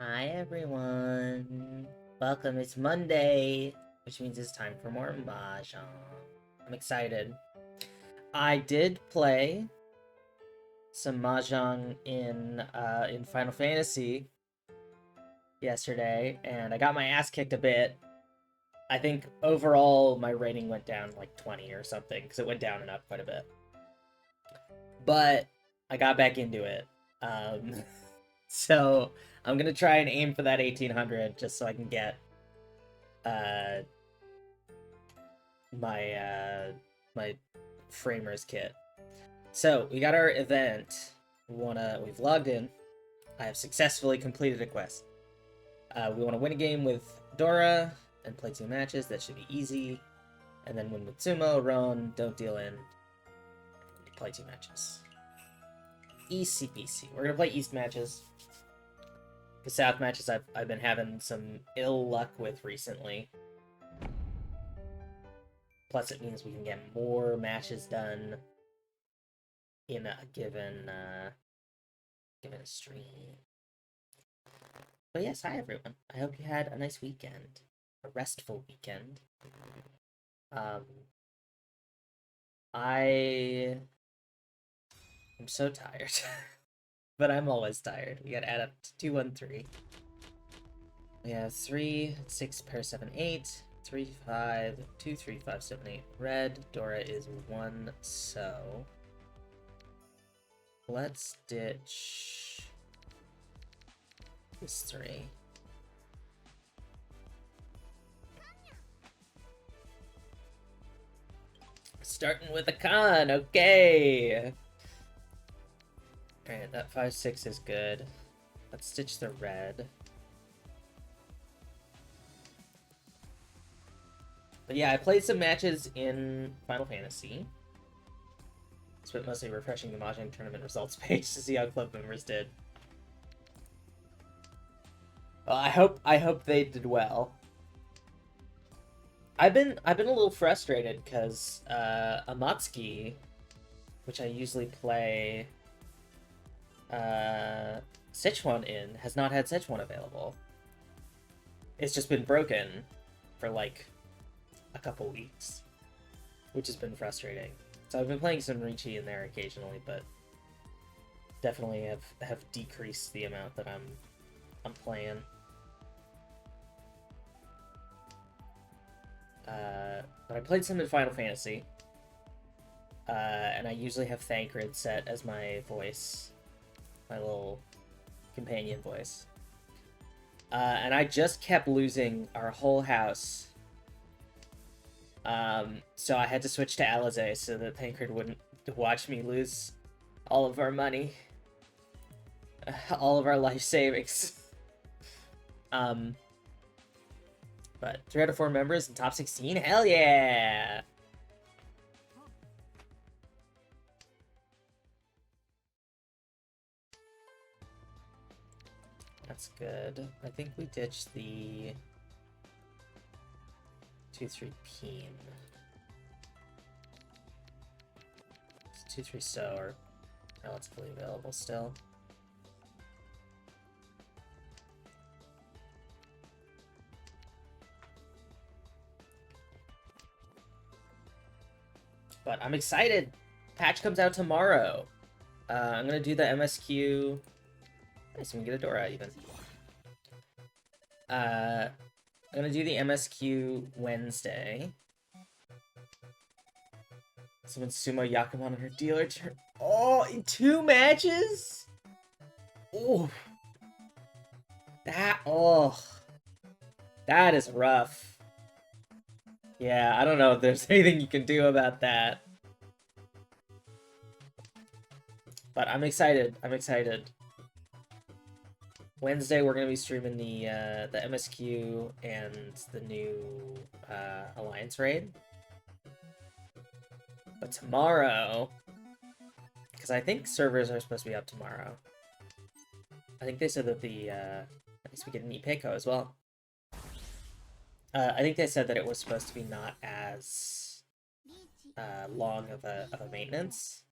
Hi everyone! Welcome, it's Monday, which means it's time for more Mahjong. I'm excited. I did play some Mahjong in Final Fantasy yesterday, and I got my ass kicked a bit. I think overall my rating went down like 20 or something, because it went down and up quite a bit. But I got back into it. So I'm gonna try and aim for that 1800 just so I can get uh my framers kit. So we got our event. We've logged in. I have successfully completed a quest. We want to win a game with Dora and play 2 matches. That should be easy. And then win with Sumo, Ron, don't deal in, play 2 matches. Easy peasy. We're gonna play East matches. The South matches I've been having some ill luck with recently. Plus, it means we can get more matches done in a given stream. But yes, hi everyone. I hope you had a nice weekend, a restful weekend. I am so tired, but I'm always tired. We gotta add up to 213. We have 3, 6, pair 7, 8, 3, 5, 2, 3, 5, 7, 8. Red. Dora is 1, so let's ditch this 3. Starting with a con, okay. Alright, that 5, 6 is good. Let's stitch the red. But yeah, I played some matches in Final Fantasy. Spent mostly refreshing the Mahjong tournament results page to see how club members did. Well, I hope they did well. I've been a little frustrated because Amatsuki, which I usually play Sichuan in, has not had Sichuan available. It's just been broken for like a couple weeks, which has been frustrating. So I've been playing some Richi in there occasionally, but definitely have decreased the amount that I'm playing. But I played some in Final Fantasy, and I usually have Thancred set as my voice, my little companion voice. And I just kept losing our whole house. So I had to switch to Alizé so that Thancred wouldn't watch me lose all of our money. All of our life savings. But 3 out of 4 members in top 16? Hell yeah! That's good. I think we ditched the 2-3 Peen. 2-3 So are relatively available still. But I'm excited! Patch comes out tomorrow. I'm gonna do the MSQ. Nice, we can get a Dora even. I'm gonna do the MSQ Wednesday. Someone Sumo Yakumon on her dealer turn. Oh, in 2 matches? Oh. That is rough. Yeah, I don't know if there's anything you can do about that. But I'm excited. I'm excited. Wednesday we're gonna be streaming the MSQ and the new Alliance raid. But tomorrow, because I think servers are supposed to be up tomorrow. I think they said that I guess we get an Ipeko as well. I think they said that it was supposed to be not as long of a maintenance.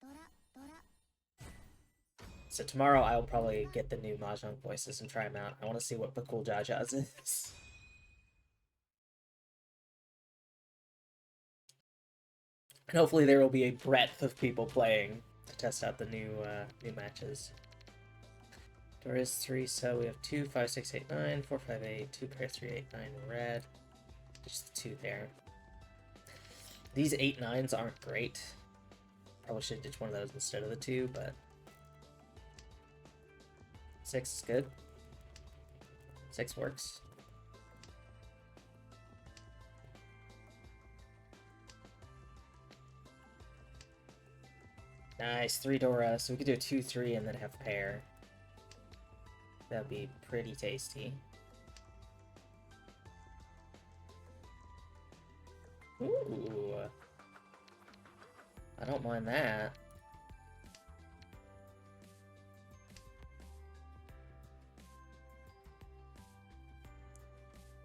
So tomorrow I'll probably get the new Mahjong voices and try them out. I want to see what Bakul Jajas is. And hopefully there will be a breadth of people playing to test out the new matches. There is 3, so we have 2, 5, 6, 8, 9, 4, 5, 8, 2 pair, 3, 8, 9 red. Just the 2 there. These 8, 9s aren't great. Probably should ditch one of those instead of the 2, but 6 is good. 6 works. Nice, 3 Dora, so we could do a 2, 3 and then have pair. That'd be pretty tasty. Ooh. I don't mind that.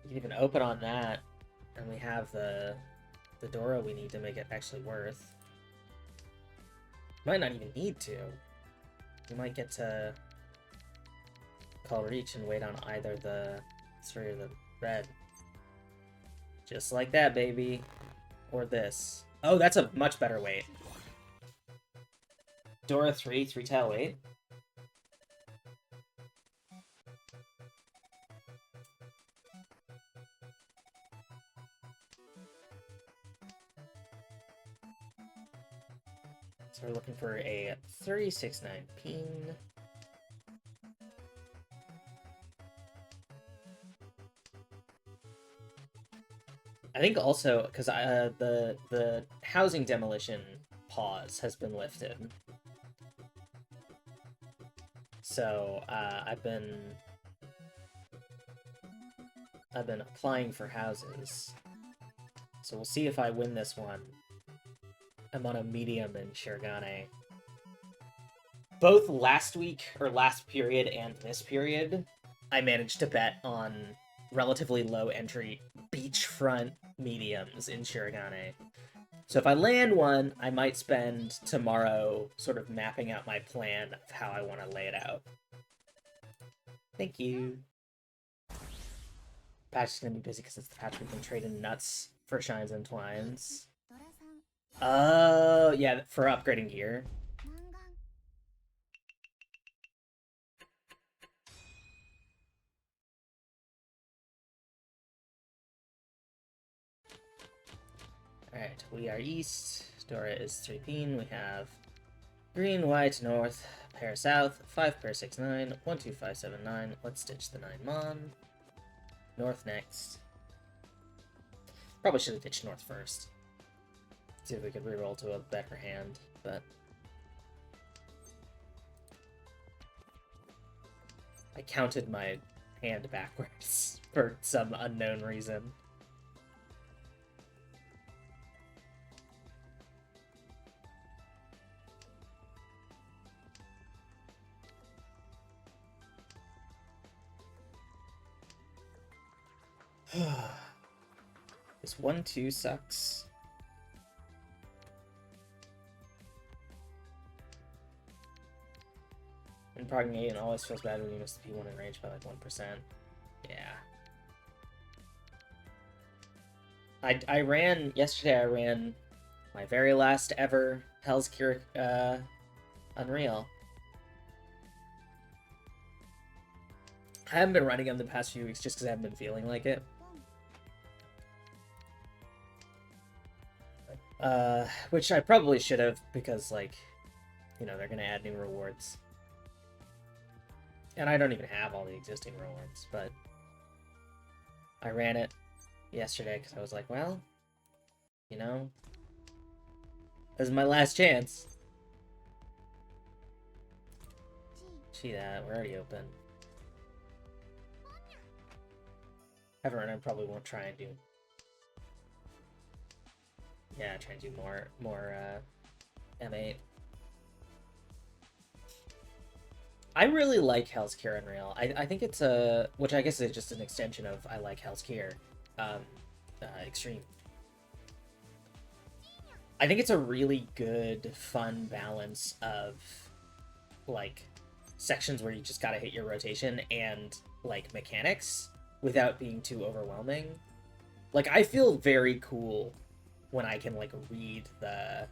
You can even open on that, and we have the Dora we need to make it actually worth. Might not even need to. We might get to call reach and wait on either the 3 or the red. Just like that, baby. Or this. Oh, that's a much better wait. Dora 3, 3-tile wait. So we're looking for a 36-9 ping. I think also because the housing demolition pause has been lifted, so I've been applying for houses. So we'll see if I win this one. I'm on a medium in Shirogane. Both last week, or last period, and this period, I managed to bet on relatively low entry beachfront mediums in Shirogane. So if I land one, I might spend tomorrow sort of mapping out my plan of how I want to lay it out. Thank you. Patch is going to be busy because it's the patch we've been trading nuts for Shines and Twines. Oh, yeah, for upgrading gear. Alright, we are east. Dora is 3 peen. We have green, white, north, pair south, 5 pair 6, 9, 1, 2, 5, 7, 9. Let's ditch the 9 mon. North next. Probably should have ditched north first. See if we could reroll to a better hand, but I counted my hand backwards for some unknown reason. This 1-2 sucks. And progging 8 always feels bad when you miss the P1 in range by like 1%. Yeah. I ran yesterday. I ran my very last ever Hell's Cure Unreal. I haven't been running them the past few weeks just because I haven't been feeling like it. Which I probably should have because, like, you know, they're gonna add new rewards. And I don't even have all the existing rewards, but I ran it yesterday because I was like, well, you know, this is my last chance. See that, we're already open. Haven't run, I probably won't try and do. Yeah, try and do more M8. I really like Hell's Cure Unreal. I think it's a, which I guess is just an extension of I like Hell's Cure Extreme. I think it's a really good, fun balance of, like, sections where you just gotta hit your rotation and like mechanics without being too overwhelming. Like, I feel very cool when I can like read the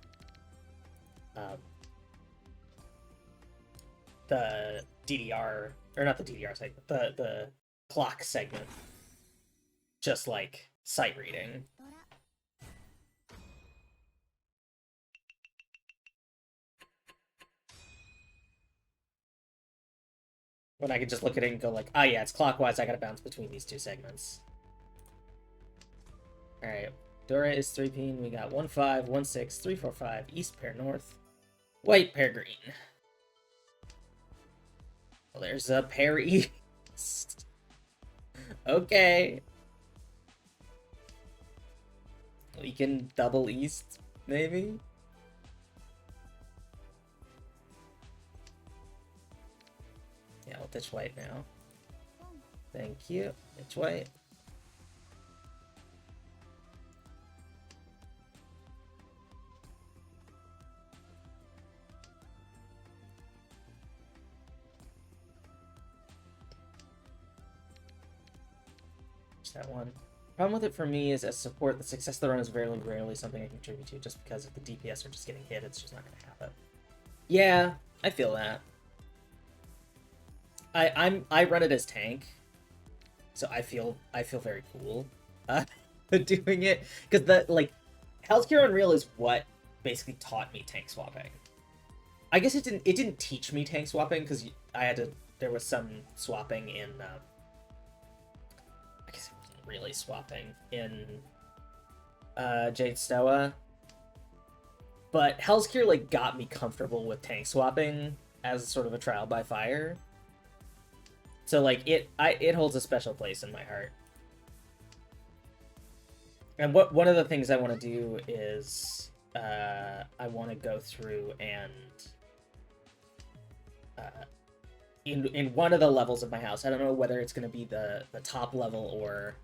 DDR, or not the DDR segment, the clock segment, just like sight reading. When I can just look at it and go like, ah, yeah, it's clockwise, I gotta bounce between these two segments. Alright, Dora is 3-peen, we got 1-5, 1-6, 3-4-5, east pair north, white pair green. Well, there's a pair east. Okay. We can double east, maybe? Yeah, we'll ditch white now. Thank you. Ditch white. That one. Problem with it for me is, as support, the success of the run is very rarely something I contribute to, just because if the DPS are just getting hit, it's just not gonna happen. Yeah, I feel that. I run it as tank, so I feel very cool doing it, because the like Healthcare Unreal is what basically taught me tank swapping. I guess it didn't teach me tank swapping, because there was some swapping in I guess it wasn't really swapping in Jade Stoa, but Hellscare like got me comfortable with tank swapping as sort of a trial by fire. So like it holds a special place in my heart. And one of the things I want to do is I want to go through and in one of the levels of my house, I don't know whether it's going to be the top level or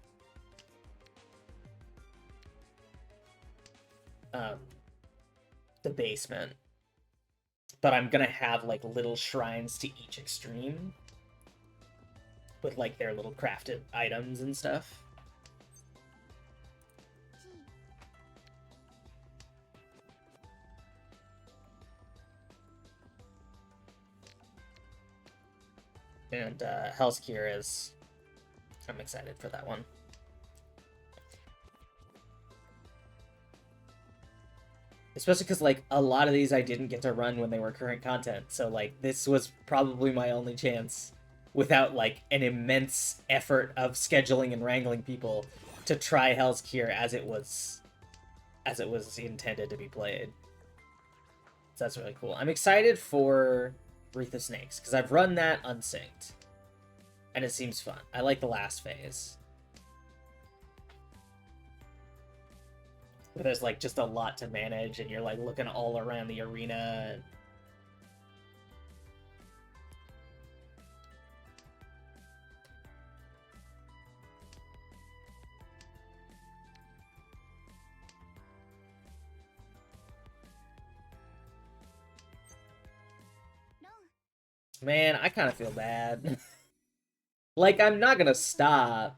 the basement, but I'm gonna have like little shrines to each extreme with like their little crafted items and stuff. And Hellscare is... I'm excited for that one. Especially because, like, a lot of these I didn't get to run when they were current content, so, like, this was probably my only chance without, like, an immense effort of scheduling and wrangling people to try Hellscare as it was intended to be played. So that's really cool. I'm excited for Wreath of Snakes, because I've run that unsynced, and it seems fun. I like the last phase, where there's like just a lot to manage, and you're like looking all around the arena. And... Man, I kind of feel bad. Like, I'm not gonna stop.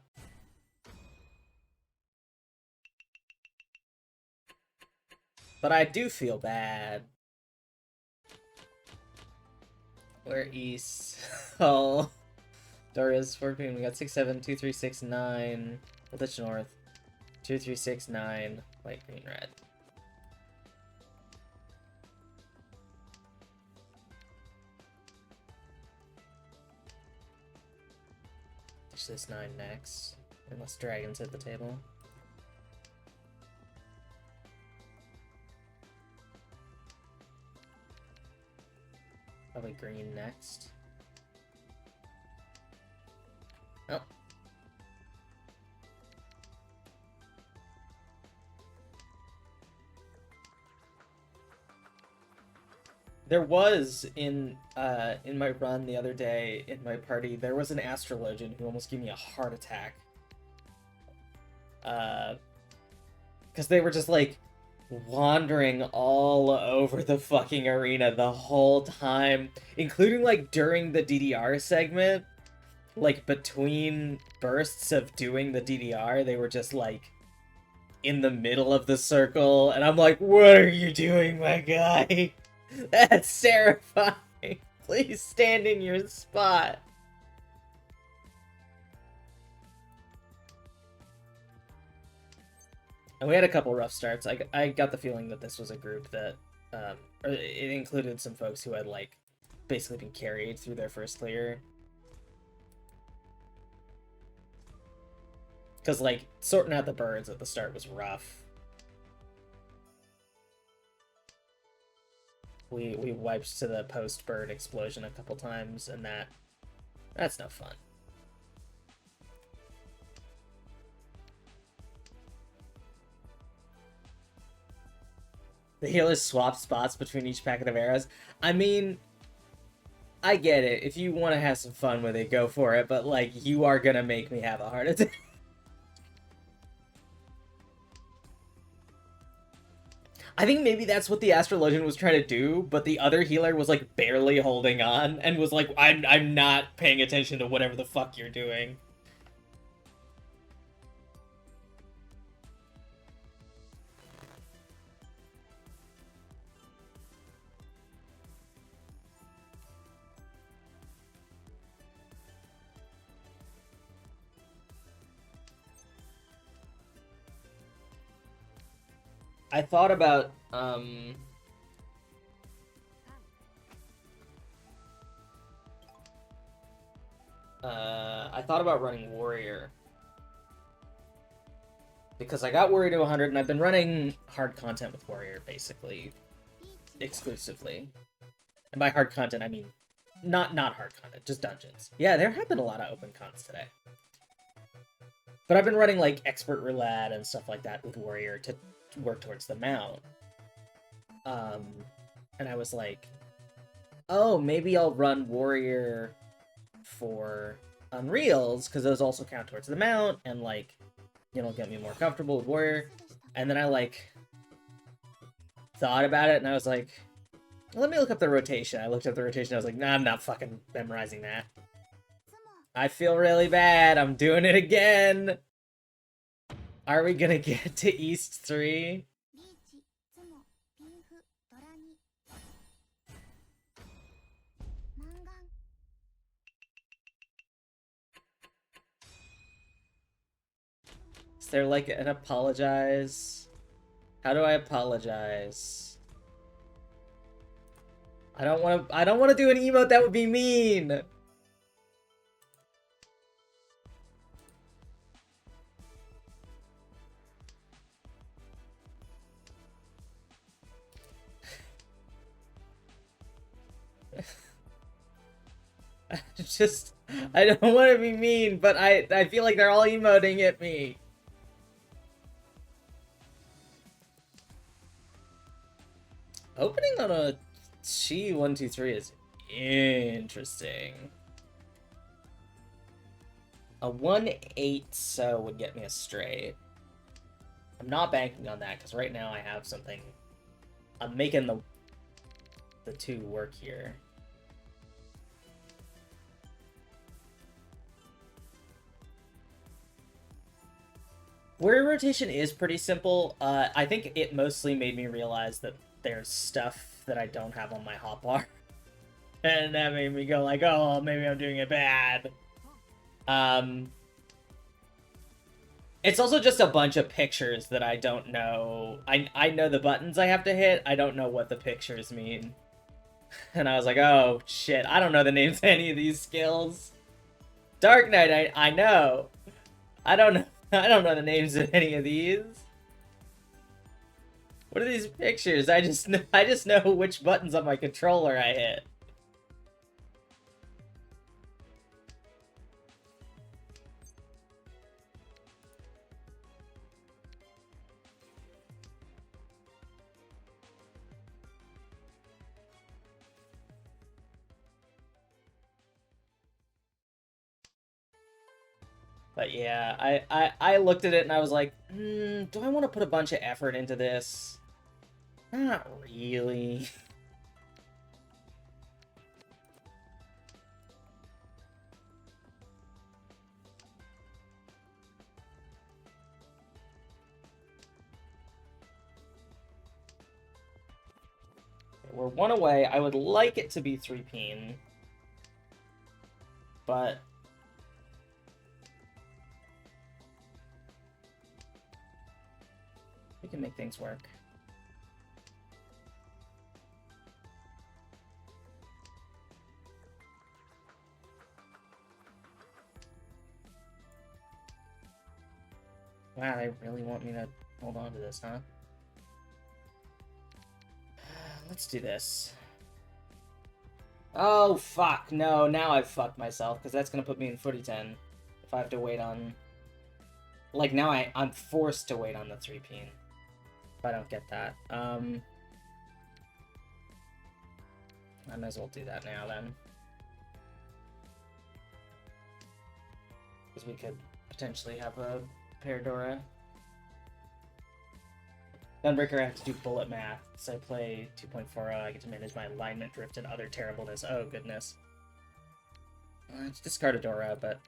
But I do feel bad. We're east. Oh. Doria's 14. We got 6, 7, 2, 3, 6, 9. We'll ditch north. 2, 3, 6, 9. White, green, red. Ditch this 9 next. Unless dragons hit the table. Probably green next. Oh. There was in my run the other day in my party, there was an astrologian who almost gave me a heart attack. Because they were just like, wandering all over the fucking arena the whole time, including like during the DDR segment, like between bursts of doing the DDR, they were just like in the middle of the circle, and I'm like, what are you doing, my guy? That's terrifying. Please stand in your spot. And we had a couple rough starts. I got the feeling that this was a group that, or it included some folks who had, like, basically been carried through their first clear. Because, like, sorting out the birds at the start was rough. We wiped to the post-bird explosion a couple times, and that's no fun. The healers swap spots between each packet of arrows. I mean, I get it. If you want to have some fun with it, go for it. But, like, you are gonna make me have a heart attack. I think maybe that's what the Astrologian was trying to do, but the other healer was, like, barely holding on and was like, I'm not paying attention to whatever the fuck you're doing. I thought about, I thought about running Warrior. Because I got Warrior to 100, and I've been running hard content with Warrior, basically. Exclusively. And by hard content, I mean not hard content, just dungeons. Yeah, there have been a lot of open cons today. But I've been running, like, Expert Roulette and stuff like that with Warrior to work towards the mount. And I was like, oh, maybe I'll run Warrior for Unreals, because those also count towards the mount, and, like, you know, get me more comfortable with Warrior. And then I, like, thought about it, and I was like, let me look up the rotation. I looked up the rotation, I was like, nah, I'm not fucking memorizing that. I feel really bad, I'm doing it again! Are we gonna get to East 3? Is there, like, an apologize? How do I apologize? I don't want to do an emote that would be mean. I don't want to be mean, but I feel like they're all emoting at me. Opening on a Chi 123 is interesting. A 1-8 so would get me a straight. I'm not banking on that because right now I have something. I'm making the two work here. Warrior rotation is pretty simple. I think it mostly made me realize that there's stuff that I don't have on my hotbar. And that made me go like, oh, maybe I'm doing it bad. It's also just a bunch of pictures that I don't know. I know the buttons I have to hit. I don't know what the pictures mean. And I was like, oh, shit. I don't know the names of any of these skills. Dark Knight, I know. I don't know the names of any of these. What are these pictures? I just know which buttons on my controller I hit. But yeah, I looked at it and I was like, do I want to put a bunch of effort into this? Not really. We're one away. I would like it to be 3-peen. But we can make things work. Wow, they really want me to hold on to this, huh? Let's do this. Oh, fuck. No, now I've fucked myself, because that's going to put me in footy 10. If I have to wait on... Like, now I'm forced to wait on the 3-peen. If I don't get that. I might as well do that now, then. Because we could potentially have a Paradora. Gunbreaker, I have to do bullet math. So I play 2.40, I get to manage my alignment, drift, and other terribleness. Oh, goodness. Let's discard a Dora, but...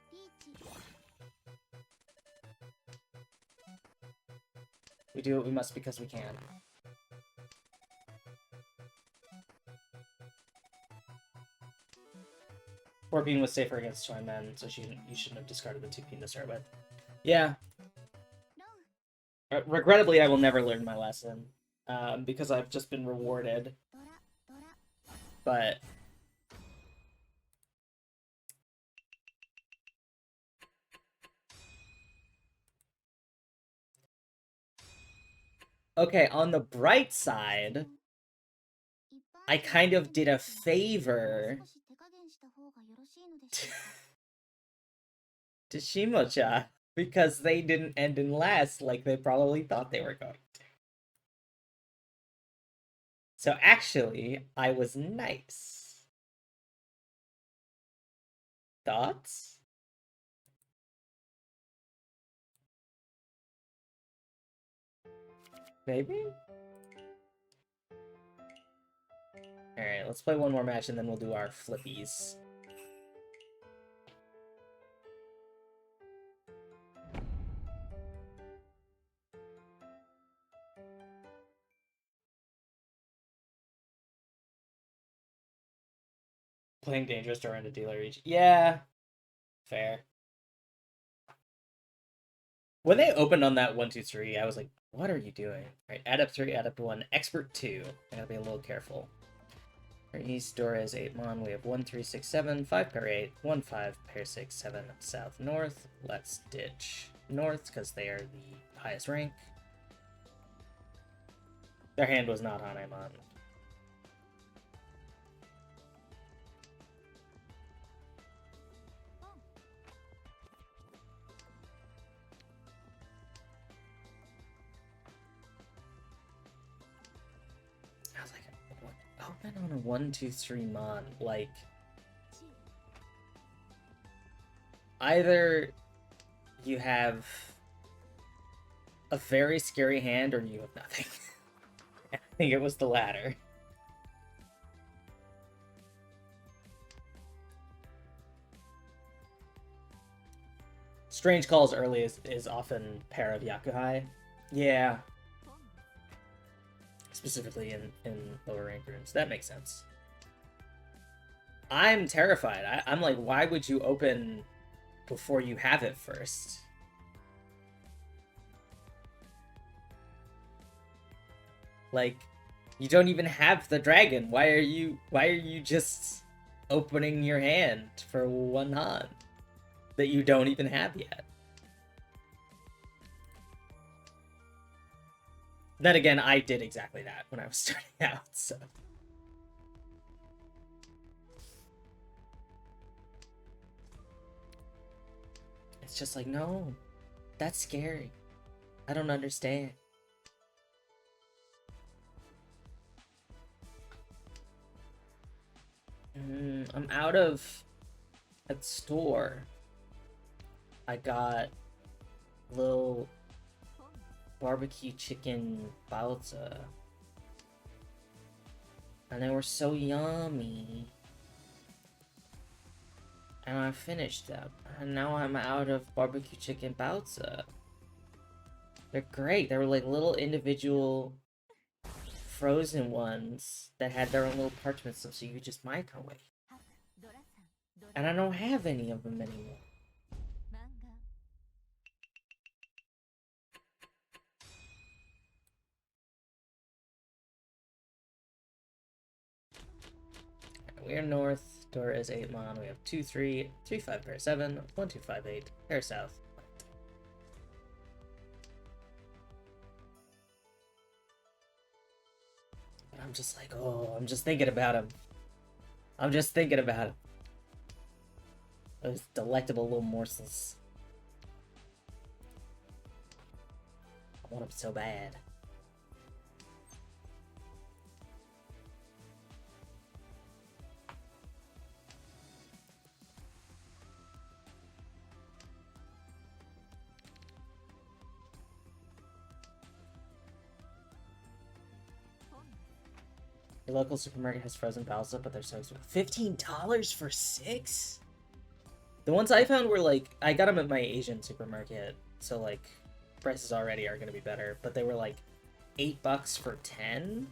we do what we must because we can. Four-peen was safer against Twine Men, so you shouldn't have discarded the 2-peen to start with. Yeah. Regrettably, I will never learn my lesson, because I've just been rewarded. But... okay, on the bright side, I kind of did a favor to Shimocha, because they didn't end in last like they probably thought they were going to. So actually, I was nice. Thoughts? Maybe? Alright, let's play one more match and then we'll do our flippies. Playing dangerous to run to dealer reach. Yeah. Fair. When they opened on that 1-2-3, I was like, what are you doing? Alright, Adept 3, Adept 1, Expert 2. I gotta be a little careful. Our East Dora is 8 mon. We have 1, 3, 6, 7, 5 pair 8, 1, 5, pair 6, 7, south, north. Let's ditch north because they are the highest rank. Their hand was not on Amon. I was like, what? Open on a 1-2-3 mon. Like, either you have a very scary hand or you have nothing. I think it was the latter. Strange Calls early is often pair of Yakuhai. Yeah. Specifically in lower rank rooms. That makes sense. I'm terrified. I'm like, why would you open before you have it first? Like, you don't even have the dragon. Why are you just opening your hand for one Han that you don't even have yet? Then again, I did exactly that when I was starting out, so. It's just like, no, that's scary. I don't understand. I'm out of... at store. I got little barbecue chicken baozi. And they were so yummy. And I finished them. And now I'm out of barbecue chicken baozi. They're great. They were like little individual frozen ones that had their own little parchment stuff so you could just microwave. And I don't have any of them anymore. We are north. Door is 8 mon. We have 2-3, 3-5 pair 7, 1-2-5-8 pair south. But I'm just like, oh, I'm just thinking about him. I'm just thinking about him. Those delectable little morsels. I want them so bad. Your local supermarket has frozen balsa, but they're so expensive. $15 for 6? The ones I found were like, I got them at my Asian supermarket, so like, prices already are gonna be better, but they were like $8 for 10?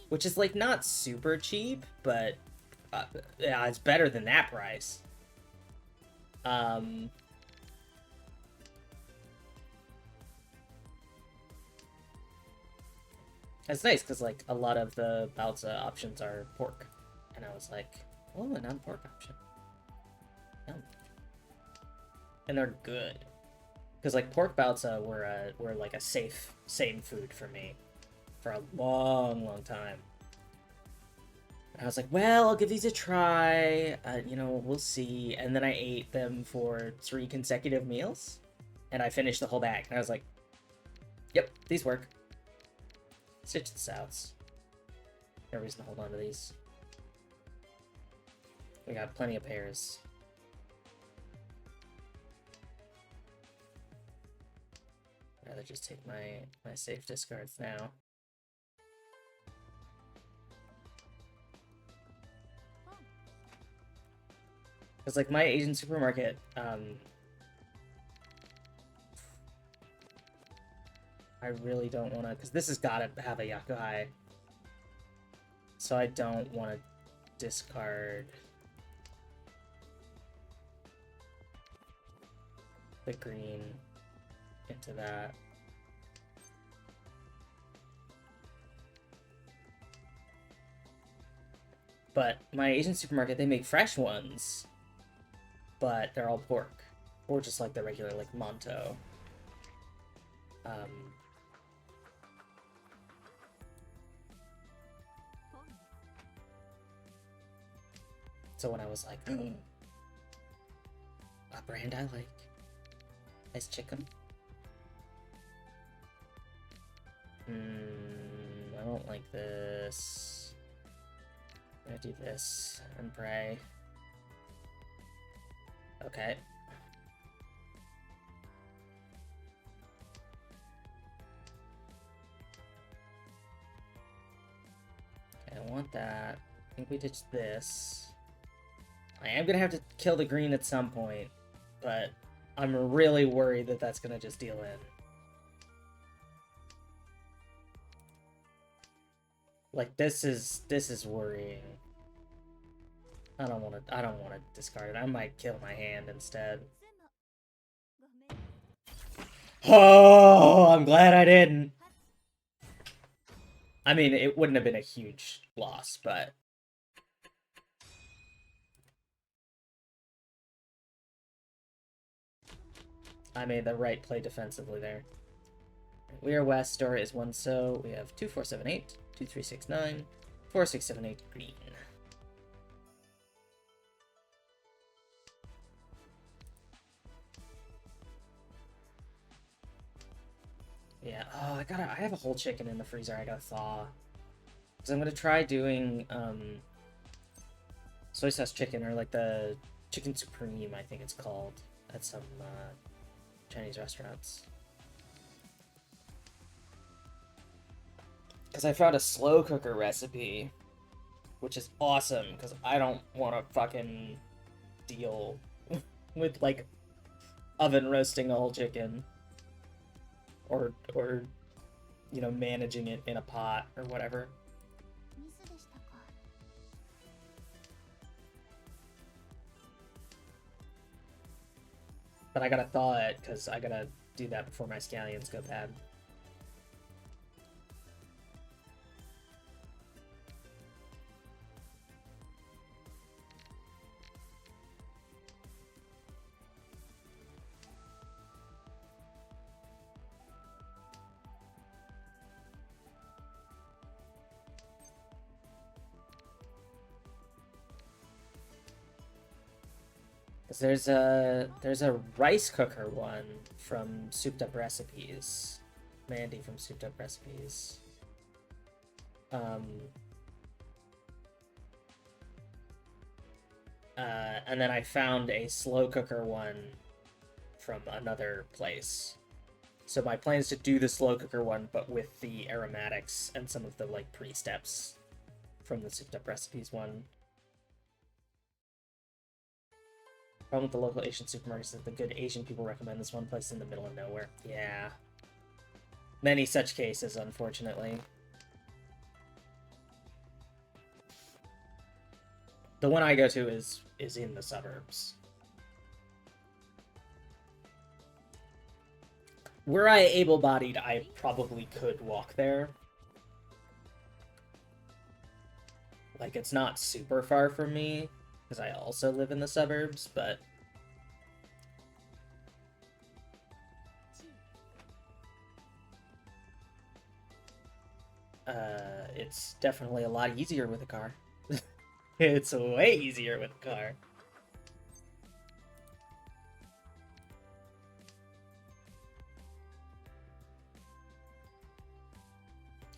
Which is like not super cheap, but yeah, it's better than that price. It's nice because like a lot of the baozi options are pork, and I was like, oh, a non-pork option. Yum. And they're good, because like pork baozi were like a same food for me for a long time. And I was like, well, I'll give these a try. You know, we'll see. And then I ate them for 3 consecutive meals, and I finished the whole bag. And I was like, yep, these work. Stitch the souths. No reason to hold on to these. We got plenty of pairs. I'd rather just take my safe discards now. Because like my Asian supermarket, I really don't want to, because this has got to have a Yakuhai. So I don't want to discard the green into that. But my Asian supermarket, they make fresh ones, but they're all pork. Or just like the regular, like, Monto. So when I was like, a brand I like is chicken. I don't like this. I'm gonna do this and pray. Okay. Okay, I want that. I think we ditched this. I am gonna have to kill the green at some point, but I'm really worried that that's gonna just deal in. Like, this is worrying. I don't want to discard it. I might kill my hand instead. Oh, I'm glad I didn't. I mean, it wouldn't have been a huge loss, but I made the right play defensively there. We are west, door is 1 so. We have 2, 4, 7, 8, 2, 3, 6, 9, 4, 6, 7, 8 green. Yeah, oh, I have a whole chicken in the freezer I gotta thaw. Because I'm gonna try doing, soy sauce chicken, or like the chicken supreme, I think it's called, at some, Chinese restaurants. Because I found a slow cooker recipe, which is awesome, because I don't want to fucking deal with, like, oven roasting a whole chicken. Or, you know, managing it in a pot or whatever. But I gotta thaw it, because I gotta do that before my scallions go bad. There's a rice cooker one from Souped Up Recipes. Mandy from Souped Up Recipes. And then I found a slow cooker one from another place. So my plan is to do the slow cooker one, but with the aromatics and some of the, like, pre-steps from the Souped Up Recipes one. Problem with the local Asian supermarkets is that the good Asian people recommend this one place in the middle of nowhere. Yeah. Many such cases, unfortunately. The one I go to is in the suburbs. Were I able-bodied, I probably could walk there. Like, it's not super far from me, because I also live in the suburbs, but it's definitely a lot easier with a car. It's way easier with a car.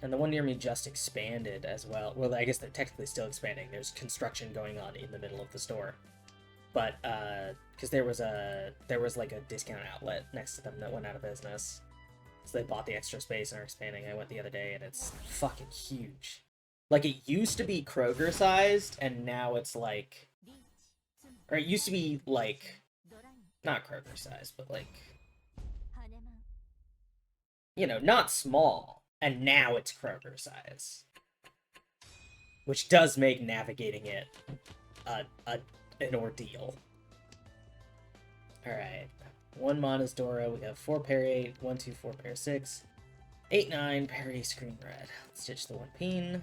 And the one near me just expanded as well. Well, I guess they're technically still expanding. There's construction going on in the middle of the store. But, because there was like a discount outlet next to them that went out of business. So they bought the extra space and are expanding. I went the other day and it's fucking huge. Like, it used to be Kroger-sized, and now it's like... Or it used to be, like... Not Kroger-sized, but, like... You know, not small. And now it's Kroger size. Which does make navigating it an ordeal. Alright. 1 Mona's Dora. We have 4 pair 8, 1, 2, 4 pair 6, 8, 9, pair East Green Red. Let's stitch the 1 peen.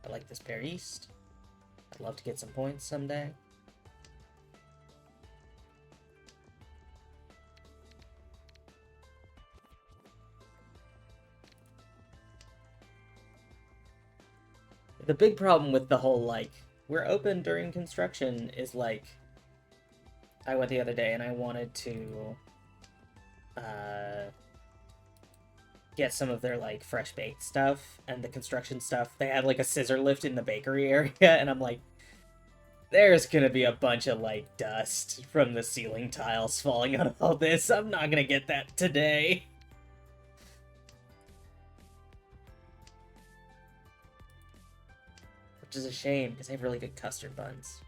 I like this pair East. I'd love to get some points someday. The big problem with the whole, like, we're open during construction is, like, I went the other day and I wanted to get some of their, like, fresh baked stuff and the construction stuff. They had, like, a scissor lift in the bakery area, and I'm like, there's gonna be a bunch of, like, dust from the ceiling tiles falling on all this. I'm not gonna get that today. Which is a shame, because they have really good custard buns.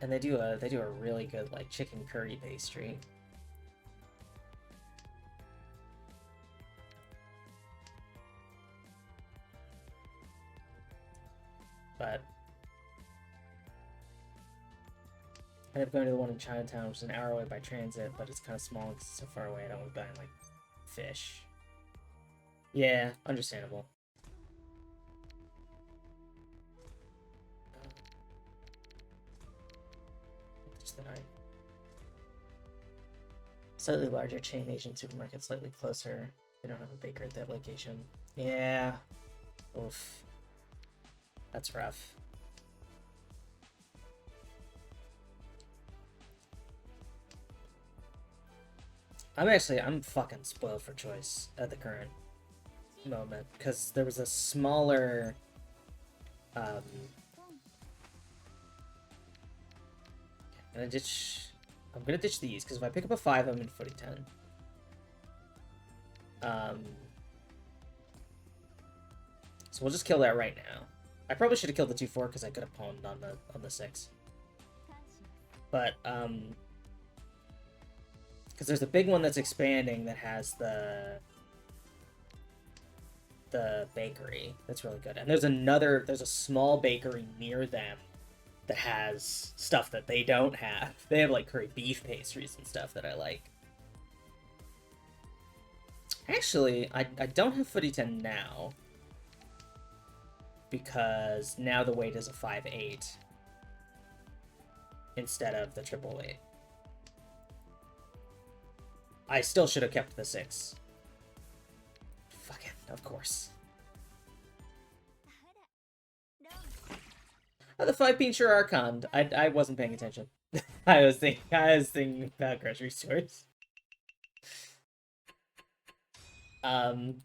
And they do a really good, like, chicken curry pastry. But I ended up going to the one in Chinatown, which is an hour away by transit, but it's kind of small because it's so far away. I don't want to buy, like, fish. Yeah, understandable. Slightly larger chain Asian supermarket, slightly closer. They don't have a baker at that location. Yeah. Oof. That's rough. I'm fucking spoiled for choice at the current moment, because there was a smaller and I ditch I'm gonna ditch these, because if I pick up a 5, I'm in footy 10. So we'll just kill that right now. I probably should have killed the 2-4 because I could have pawned on the 6. But because there's a big one that's expanding that has the bakery that's really good, and there's a small bakery near them that has stuff that they don't have. They have like curry beef pastries and stuff that I like. Actually, I don't have footy 10 now, because now the weight is a 5-8 instead of the 888. I still should have kept the 6. Fuck it, of course. Oh, the 5 Pincher Archon. I wasn't paying attention. I was thinking about grocery stores. So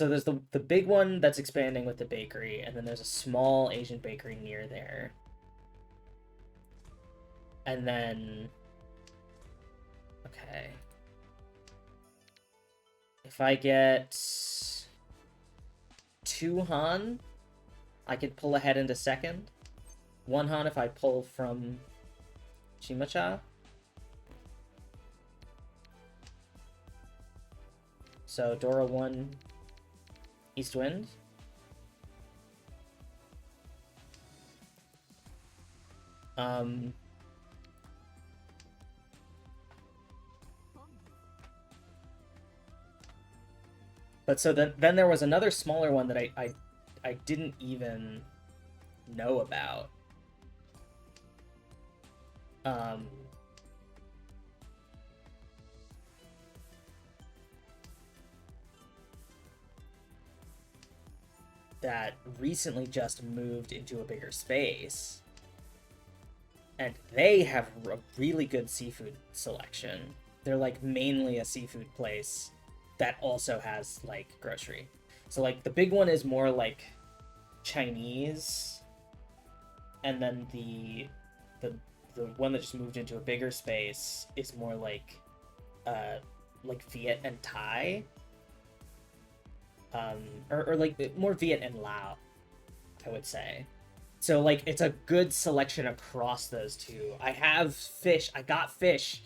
there's the big one that's expanding with the bakery, and then there's a small Asian bakery near there. And then... Okay. If I get 2 Han, I could pull ahead into second. 1 Han if I pull from Chimacha. So Dora 1, East Wind. But so then there was another smaller one that I didn't even know about. That recently just moved into a bigger space. And they have a really good seafood selection. They're like mainly a seafood place that also has like grocery. So like the big one is more like Chinese, and then the one that just moved into a bigger space is more like Viet and Thai. Or like more Viet and Lao, I would say. So like it's a good selection across those two. I have fish. I got fish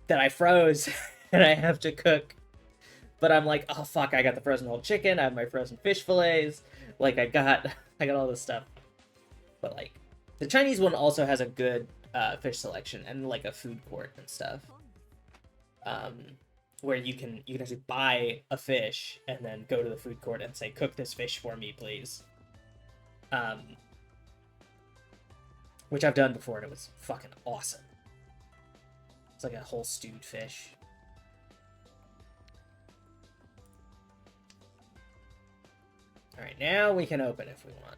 that I froze and I have to cook. But I'm like, oh fuck, I got the frozen whole chicken, I have my frozen fish fillets, like I got all this stuff. But like the Chinese one also has a good fish selection and like a food court and stuff. Where you can actually buy a fish and then go to the food court and say, cook this fish for me, please. Which I've done before and it was fucking awesome. It's like a whole stewed fish. Alright, now we can open if we want.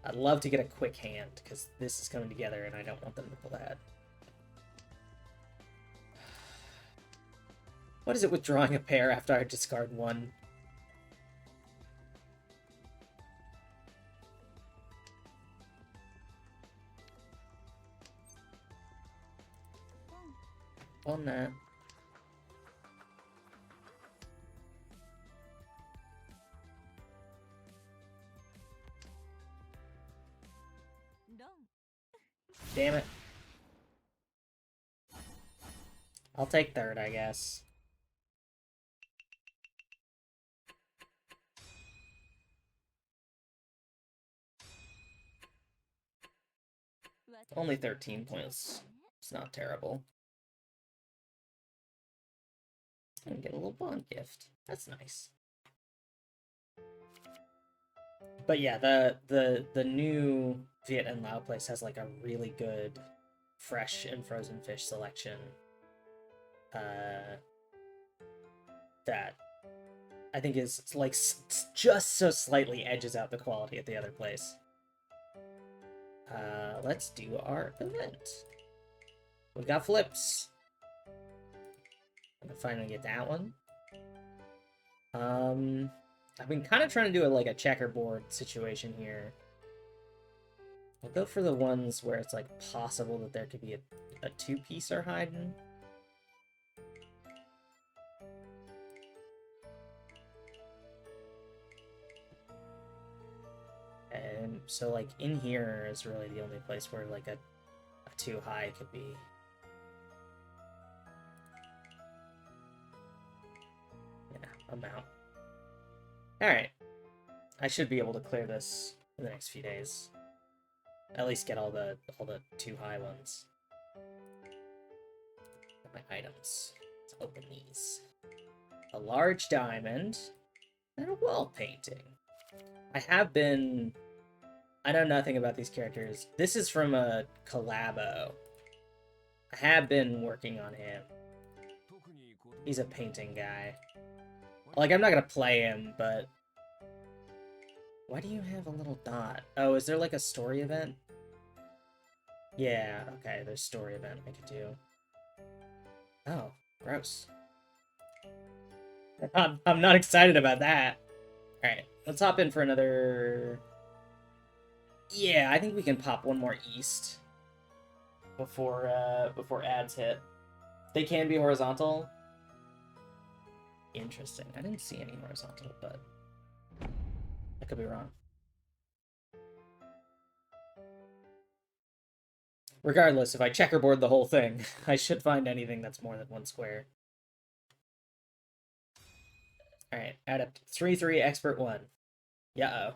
I'd love to get a quick hand, because this is coming together and I don't want them to pull ahead. What is it with drawing a pair after I discard one? On that. Damn it. I'll take third, I guess. Only 13 points. It's not terrible. And get a little bond gift. That's nice. But yeah, the new Viet and Lao place has like a really good fresh and frozen fish selection. That I think is like just so slightly edges out the quality at the other place. Let's do our event. We got flips. I'm gonna finally get that one. I've been kind of trying to do it like a checkerboard situation here. I'll go for the ones where it's like possible that there could be a two-piecer hiding. And so like in here is really the only place where like a too high could be. Yeah, a mount. Alright. I should be able to clear this in the next few days. At least get all the too high ones. My items. Let's open these. A large diamond and a wall painting. I know nothing about these characters. This is from a collabo. I have been working on him. He's a painting guy. Like, I'm not gonna play him, but... Why do you have a little dot? Oh, is there like a story event? Yeah, okay, there's story event I could do. Oh, gross. I'm not excited about that. Alright, let's hop in for another... Yeah, I think we can pop one more east before ads hit. They can be horizontal. Interesting. I didn't see any horizontal, but I could be wrong. Regardless, if I checkerboard the whole thing, I should find anything that's more than one square. Alright, add up 3-3, expert 1. Yeah-oh.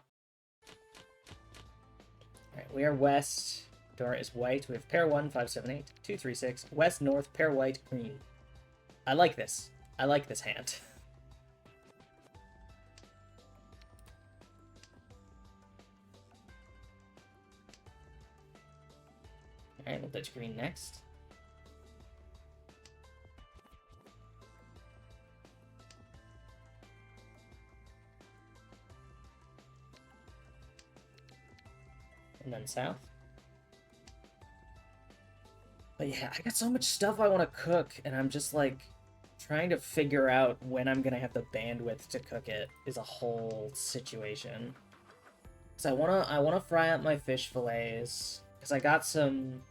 Alright, we are west. Door is white. We have pair 1, 5, 7, 8, 2, 3, 6. West, north, pair white, green. I like this. I like this hand. Alright, we'll ditch green next. And then south. But yeah, I got so much stuff I want to cook, and I'm just like trying to figure out when I'm gonna have the bandwidth to cook it is a whole situation. So I wanna fry up my fish fillets because I got some.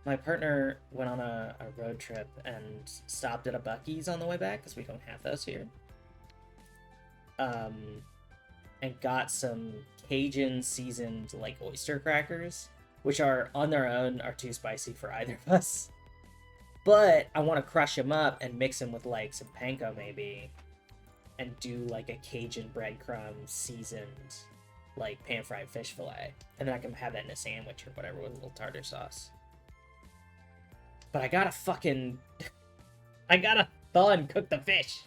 My partner went on a road trip and stopped at a Buc-ee's on the way back because we don't have those here. And got some Cajun seasoned like oyster crackers, which are on their own are too spicy for either of us. But I want to crush them up and mix them with like some panko maybe, and do like a Cajun breadcrumb seasoned like pan fried fish fillet, and then I can have that in a sandwich or whatever with a little tartar sauce. But I gotta thaw and cook the fish.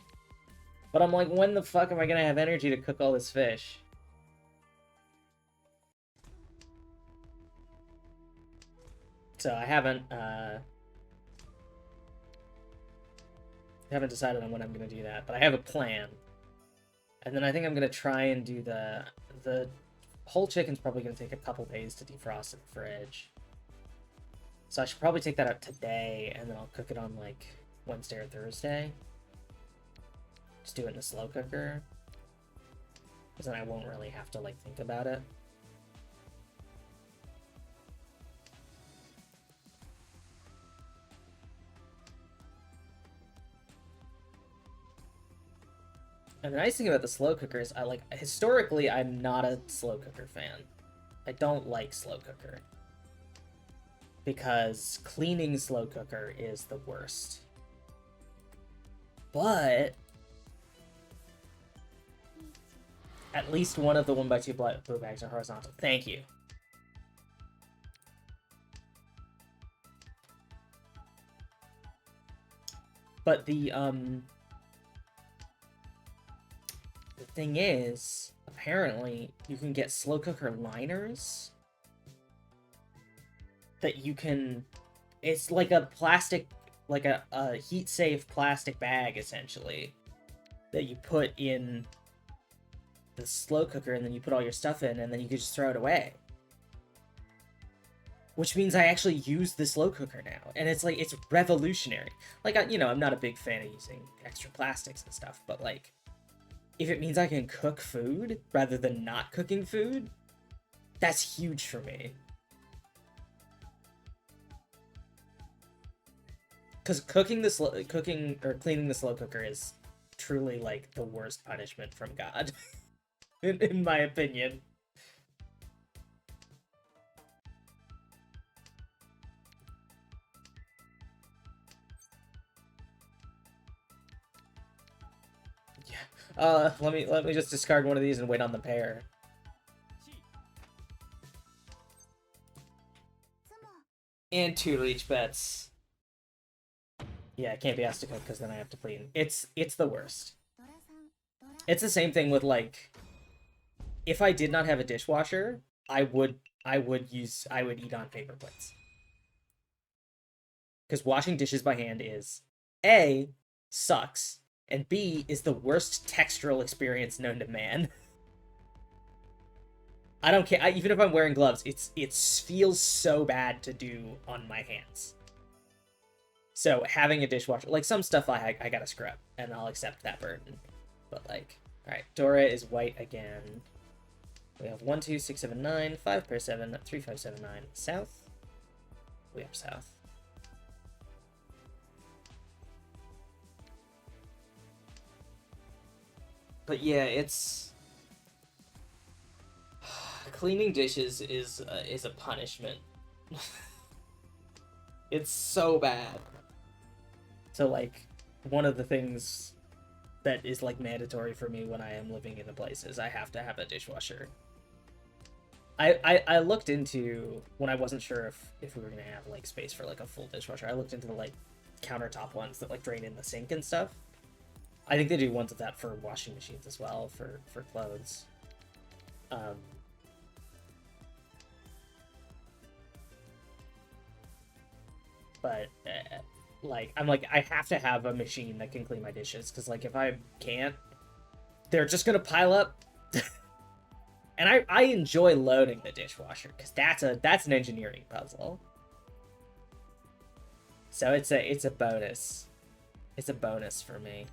But I'm like, when the fuck am I gonna have energy to cook all this fish? So I haven't decided on when I'm gonna do that, but I have a plan. And then I think I'm gonna try and do the whole chicken's probably gonna take a couple days to defrost in the fridge. So I should probably take that out today, and then I'll cook it on like Wednesday or Thursday. Just do it in a slow cooker, because then I won't really have to like think about it. And the nice thing about the slow cooker is historically, I'm not a slow cooker fan. I don't like slow cooker. Because cleaning slow cooker is the worst. But at least one of the 1x2 blue bags are horizontal. Thank you. But the thing is, apparently, you can get slow cooker liners that you can... It's like a plastic, like a heat-safe plastic bag, essentially, that you put in the slow cooker, and then you put all your stuff in, and then you can just throw it away. Which means I actually use the slow cooker now, and it's like, it's revolutionary. Like, I'm not a big fan of using extra plastics and stuff, but like, if it means I can cook food rather than not cooking food, that's huge for me. Because cooking or cleaning the slow cooker is truly like the worst punishment from God, in my opinion. Yeah. Let me just discard one of these and wait on the pair. And 2 reach bets. Yeah, I can't be asked to cook because then I have to clean. It's the worst. It's the same thing with like, if I did not have a dishwasher, I would eat on paper plates. Because washing dishes by hand is A, sucks, and B, is the worst textural experience known to man. I don't care. Even if I'm wearing gloves, it feels so bad to do on my hands. So having a dishwasher, like some stuff I gotta scrub, and I'll accept that burden. But like, all right, Dora is white again. We have 1, 2, 6, 7, 9, 5 pair 7, 3, 5, 7, 9. South. We have south. But yeah, it's cleaning dishes is a punishment. It's so bad. So like, one of the things that is like mandatory for me when I am living in a place is I have to have a dishwasher. I looked into, when I wasn't sure if we were gonna have like space for like a full dishwasher, I looked into the like countertop ones that like drain in the sink and stuff. I think they do ones of that for washing machines as well, for clothes. But like, I'm like, I have to have a machine that can clean my dishes, because like if I can't, they're just gonna pile up. And I enjoy loading the dishwasher, because that's an engineering puzzle. So it's a bonus. It's a bonus for me.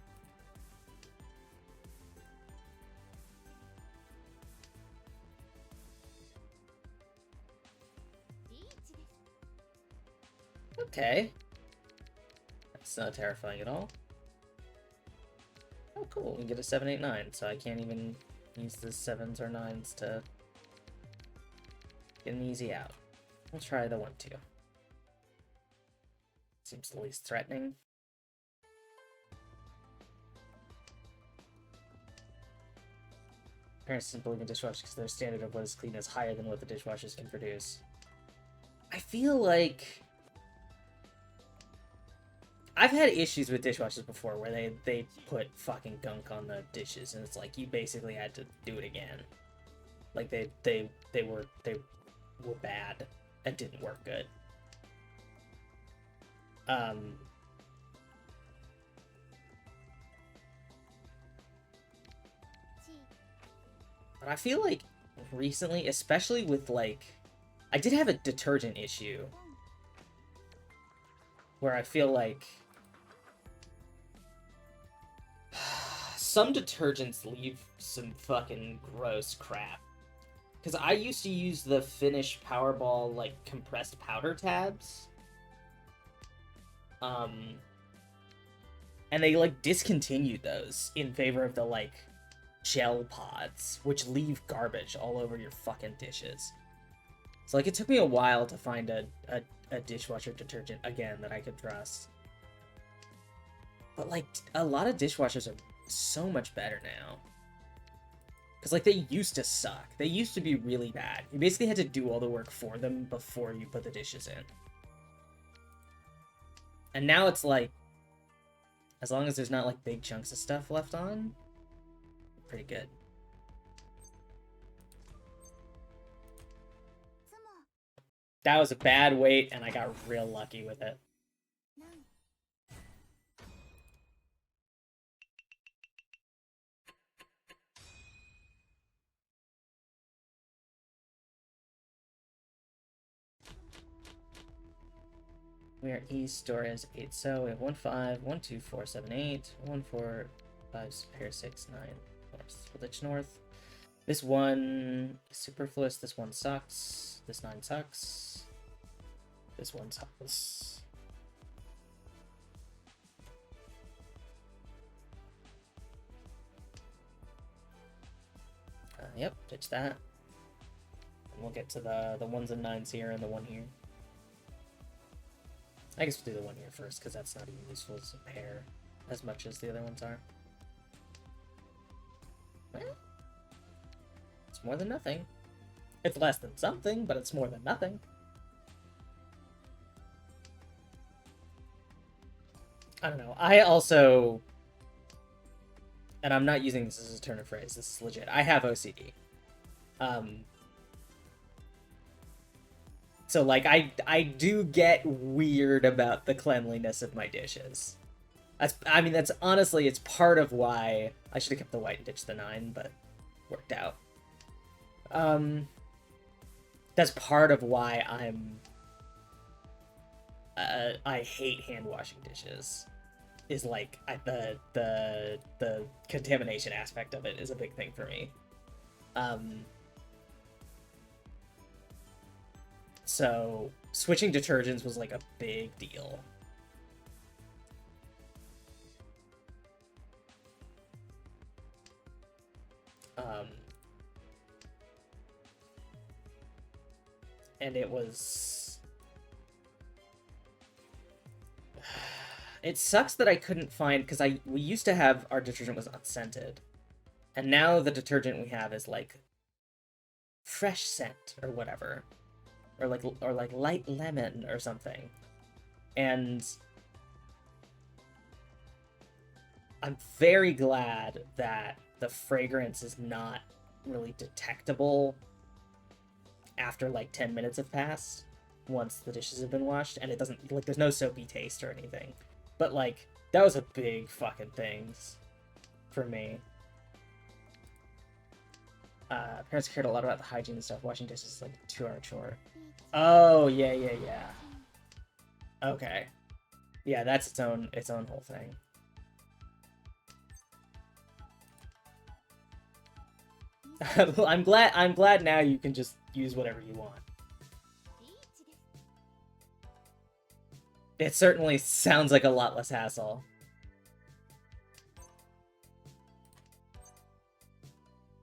Okay. That's not terrifying at all. Oh, cool. We get a 7, 8, 9, so I can't even use the 7s or 9s to get an easy out. We'll try the 1, 2. Seems the least threatening. Parents didn't believe in dishwashers because their standard of what is clean is higher than what the dishwashers can produce. I feel like I've had issues with dishwashers before where they put fucking gunk on the dishes, and it's like you basically had to do it again. Like they were bad and didn't work good. But I feel like recently, especially with like, I did have a detergent issue where I feel like some detergents leave some fucking gross crap. Because I used to use the Finish Powerball, like, compressed powder tabs. And they, like, discontinued those in favor of the, like, gel pods, which leave garbage all over your fucking dishes. So, like, it took me a while to find a dishwasher detergent, again, that I could trust. But, like, a lot of dishwashers are so much better now. Because, like, they used to suck. They used to be really bad. You basically had to do all the work for them before you put the dishes in. And now it's like, as long as there's not, like, big chunks of stuff left on, pretty good. That was a bad weight, and I got real lucky with it. We are east, door is 8, so we have 1, 5, 1, 2, 4, 7, 8, 1, 4, 5, pair 6, 9, north. Village north. This one is superfluous, this one sucks, this 9 sucks, this one sucks. Yep, ditch that. And we'll get to the 1s and 9s here and the 1 here. I guess we'll do the 1 here first, because that's not even useful as a pair as much as the other ones are. Well, it's more than nothing. It's less than something, but it's more than nothing. I don't know. I also... And I'm not using this as a turn of phrase. This is legit. I have OCD. So, like, I do get weird about the cleanliness of my dishes. I mean, that's honestly, it's part of why I should have kept the white and ditched the 9, but worked out. That's part of why I hate hand washing dishes. Is like the contamination aspect of it is a big thing for me. So switching detergents was like a big deal. And it was... It sucks that I couldn't find, because we used to have, our detergent was unscented. And now the detergent we have is like fresh scent or whatever. Or like light lemon or something. And I'm very glad that the fragrance is not really detectable after like 10 minutes have passed once the dishes have been washed, and it doesn't, like, there's no soapy taste or anything. But like, that was a big fucking thing for me. Parents cared a lot about the hygiene and stuff. Washing dishes is like a 2-hour chore. Oh, yeah. Okay. Yeah, that's its own whole thing. I'm glad now you can just use whatever you want. It certainly sounds like a lot less hassle.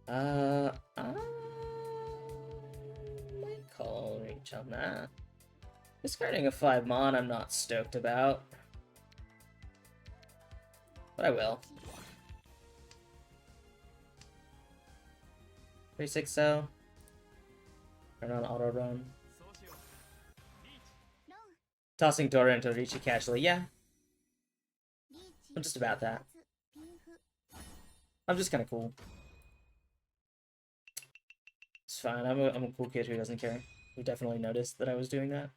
I might call reach on that. Discarding a 5 mon I'm not stoked about. But I will. 3-6 so. Turn on auto run. Tossing Dora into Riichi casually, yeah. I'm just about that. I'm just kind of cool. It's fine. I'm a cool kid who doesn't care. Who definitely noticed that I was doing that.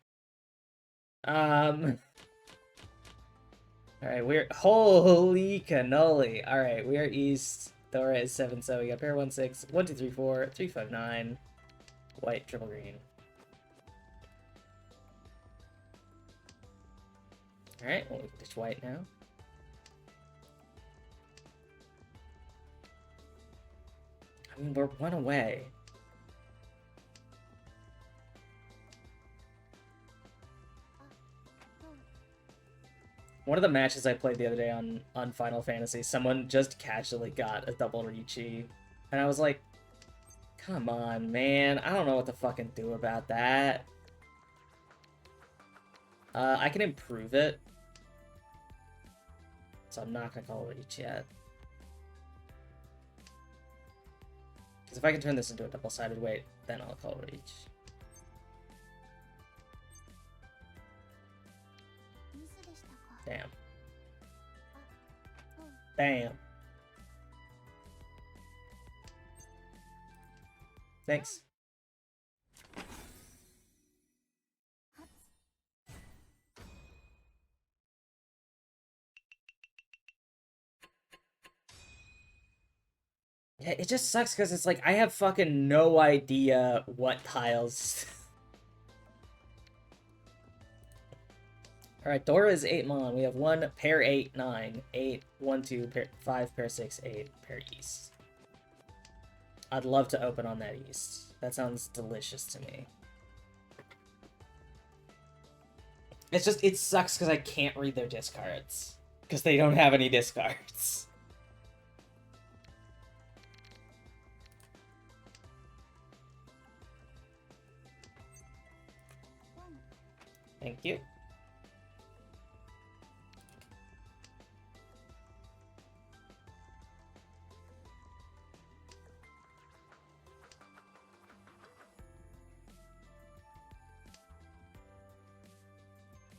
Alright, we're... Holy cannoli! Alright, we are east. Dora is 7, so we got pair 1-6, 1-2-3-4, 3-5-9. White, triple green. Alright, well, we can ditch white now. I mean, we're 1 away. One of the matches I played the other day on Final Fantasy, someone just casually got a double Riichi. And I was like, come on, man. I don't know what to fucking do about that. I can improve it. So I'm not gonna call Reach yet. Because if I can turn this into a double-sided weight, then I'll call Reach. Damn. Damn. Thanks. Yeah, it just sucks because it's like I have fucking no idea what tiles. Alright, Dora is 8 mon. We have 1 pair 8, 9, 8, 1, 2, pair 5, pair 6, 8, pair east. I'd love to open on that east. That sounds delicious to me. It's just, it sucks because I can't read their discards. Because they don't have any discards. Thank you.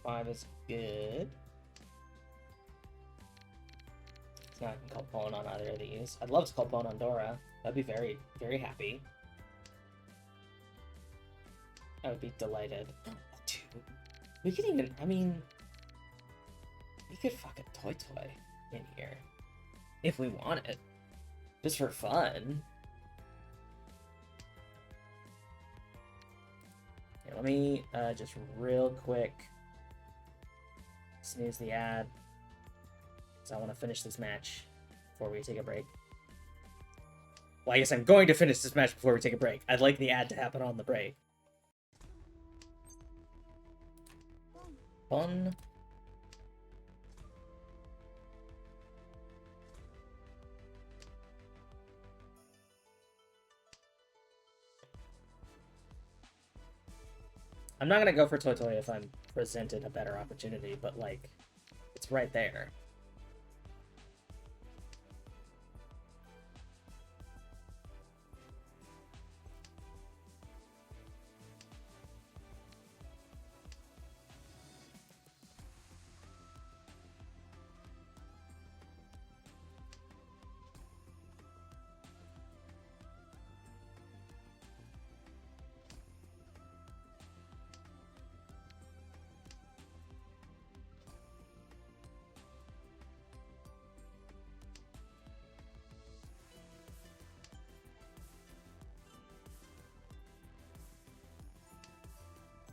Five is good. It's not called Bone on either of these. I'd love to call Bone on Dora. I'd be very, very happy. I would be delighted. Dude, we could even, I mean, we could fuck a Toy in here. If we want it. Just for fun. Okay, let me just real quick snooze the ad. So I want to finish this match before we take a break. Well, I guess I'm going to finish this match before we take a break. I'd like the ad to happen on the break. Fun. I'm not gonna go for Toy if I'm presented a better opportunity, but like, it's right there.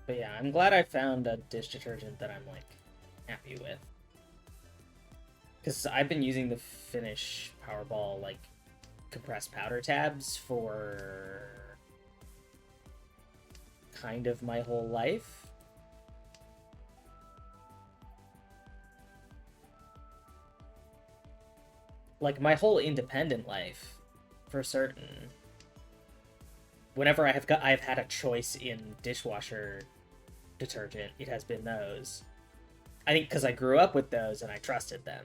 But yeah, I'm glad I found a dish detergent that I'm, like, happy with. Because I've been using the Finish Powerball, like, compressed powder tabs for kind of my whole life. Like, my whole independent life, for certain. Whenever I've had a choice in dishwasher detergent, it has been those. I think because I grew up with those and I trusted them.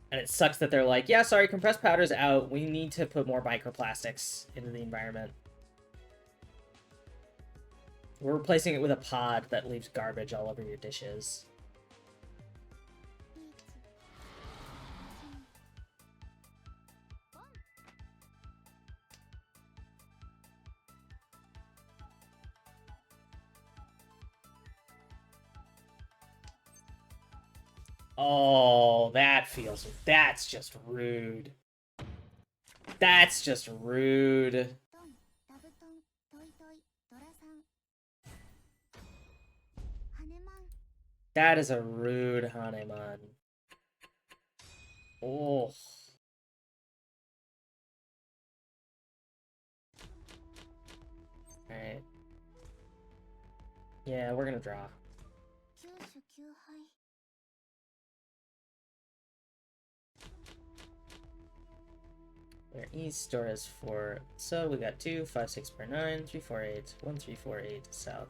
And it sucks that they're like, yeah, sorry, compressed powder's out. We need to put more microplastics into the environment. We're replacing it with a pod that leaves garbage all over your dishes. Oh, that's just rude. That's just rude. That is a rude Hanemon. Oh. Alright. Yeah, we're gonna draw. Where east store is 4. So we got 2, 5, 6 per 9, 3, 4, 8, 1, 3, 4, 8, south.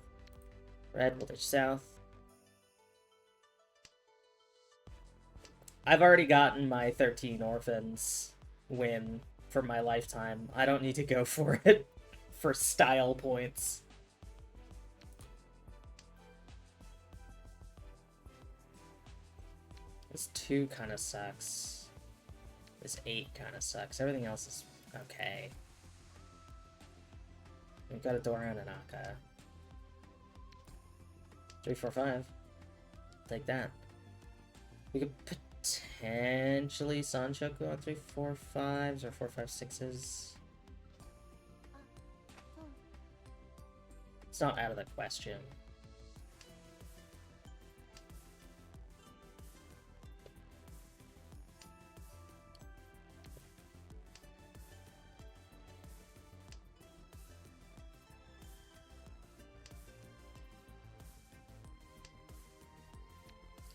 Red will ditch south. I've already gotten my 13 orphans win for my lifetime. I don't need to go for it for style points. This 2 kind of sucks. This 8 kind of sucks. Everything else is okay. We've got a Dora and an Aka. 3, 4, 5. Take that. We could potentially Sanchoku on 3, 4, 5s or 4, 5, 6s. It's not out of the question.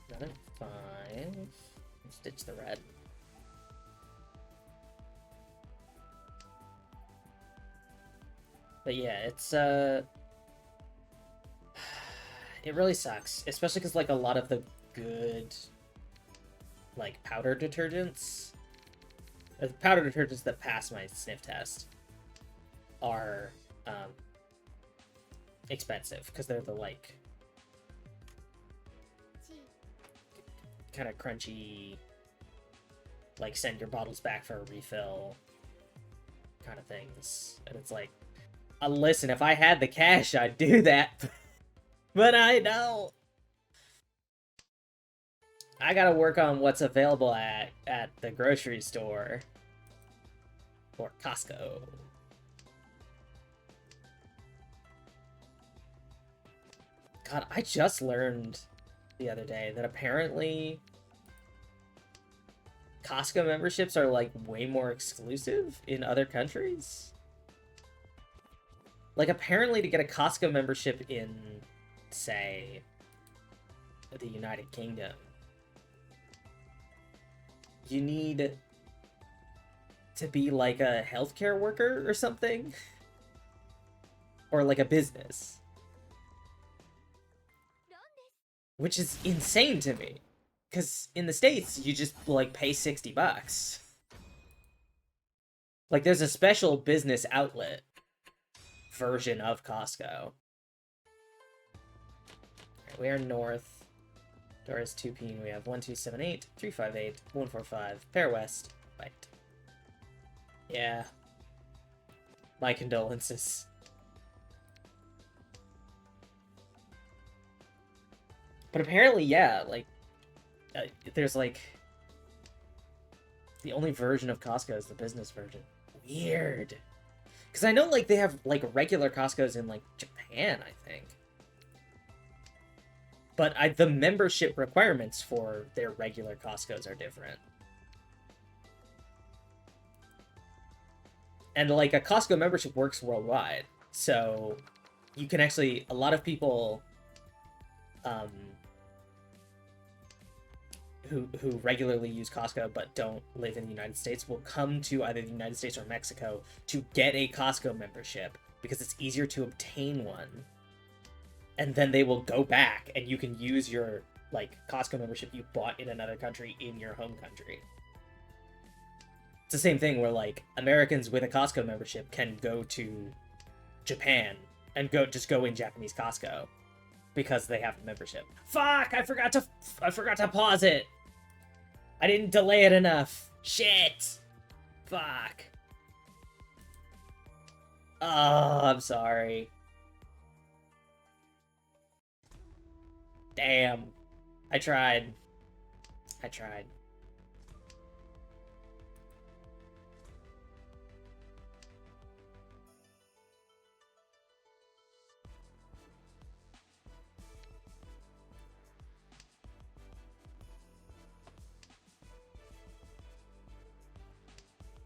Got a 5. Let's ditch the red. But yeah, it's It really sucks, especially because like a lot of the good like powder detergents, the powder detergents that pass my sniff test are expensive because they're the like kind of crunchy, like send your bottles back for a refill kind of things. And it's like, listen, if I had the cash, I'd do that. But I don't. I gotta work on what's available at the grocery store. Or Costco. God, I just learned the other day that apparently Costco memberships are like way more exclusive in other countries. Like apparently to get a Costco membership in, say, the United Kingdom, you need to be like a healthcare worker or something. Or like a business. Which is insane to me. Because in the States, you just, like, pay $60. Like, there's a special business outlet version of Costco. Right, we are north. Door is 2P. We have 1278, 358, 145. Pair west. Right. Yeah. My condolences. But apparently, yeah, like, there's, like, the only version of Costco is the business version. Weird. Because I know, like, they have, like, regular Costco's in, like, Japan, I think. But the membership requirements for their regular Costco's are different. And, like, a Costco membership works worldwide. So, you can actually, a lot of people, who regularly use Costco but don't live in the United States will come to either the United States or Mexico to get a Costco membership because it's easier to obtain one. And then they will go back and you can use your like Costco membership you bought in another country in your home country. It's the same thing where like Americans with a Costco membership can go to Japan and just go in Japanese Costco because they have the membership. Fuck! I forgot to pause it. I didn't delay it enough. Shit. Fuck. Oh, I'm sorry. Damn. I tried.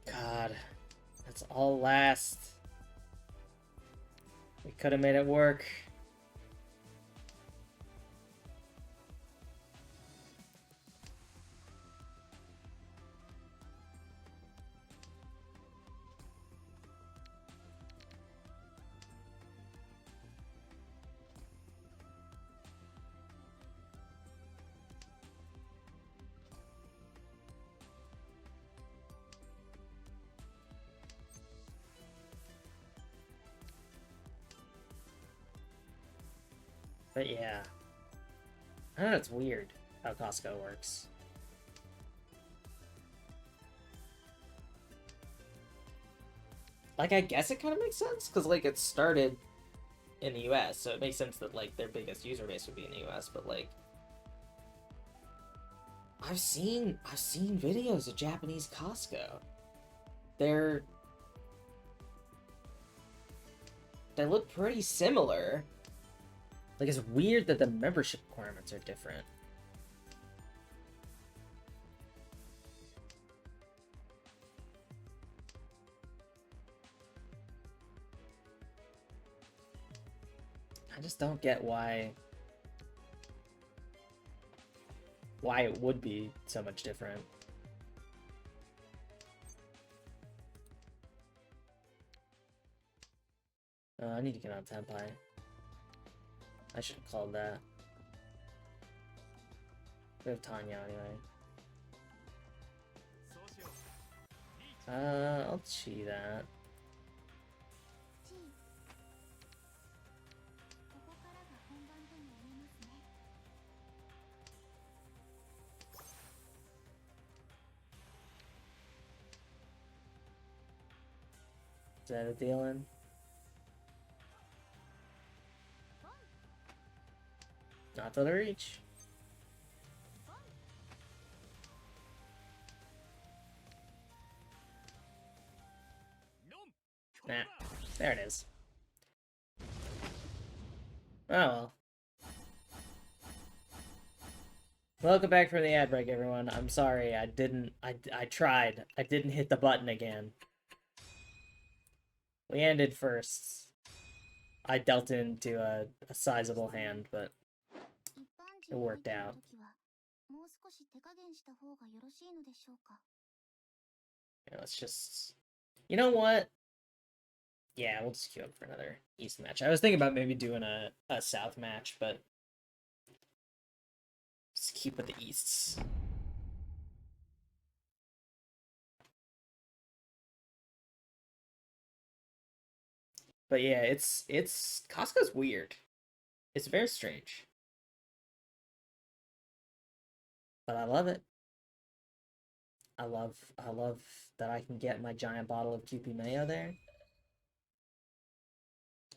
God. That's all last. We could have made it work. But yeah. I don't know, it's weird how Costco works. Like, I guess it kind of makes sense, because, like, it started in the US, so it makes sense that, like, their biggest user base would be in the US, but, like... I've seen videos of Japanese Costco. They look pretty similar. Like, it's weird that the membership requirements are different. I just don't get why it would be so much different. I need to get on Tenpai. I should have called that. We have Tanya anyway. I'll chi that. Is that a deal-in? Not to the reach. Nah, there it is. Oh well. Welcome back from the ad break, everyone. I'm sorry, I tried. I didn't hit the button again. We ended first. I dealt into a sizable hand, but it worked out. Yeah, let's just... You know what? Yeah, we'll just queue up for another East match. I was thinking about maybe doing a South match, but... Just keep with the Easts. But yeah, it's Costco's weird. It's very strange. But I love it. I love that I can get my giant bottle of QP mayo there.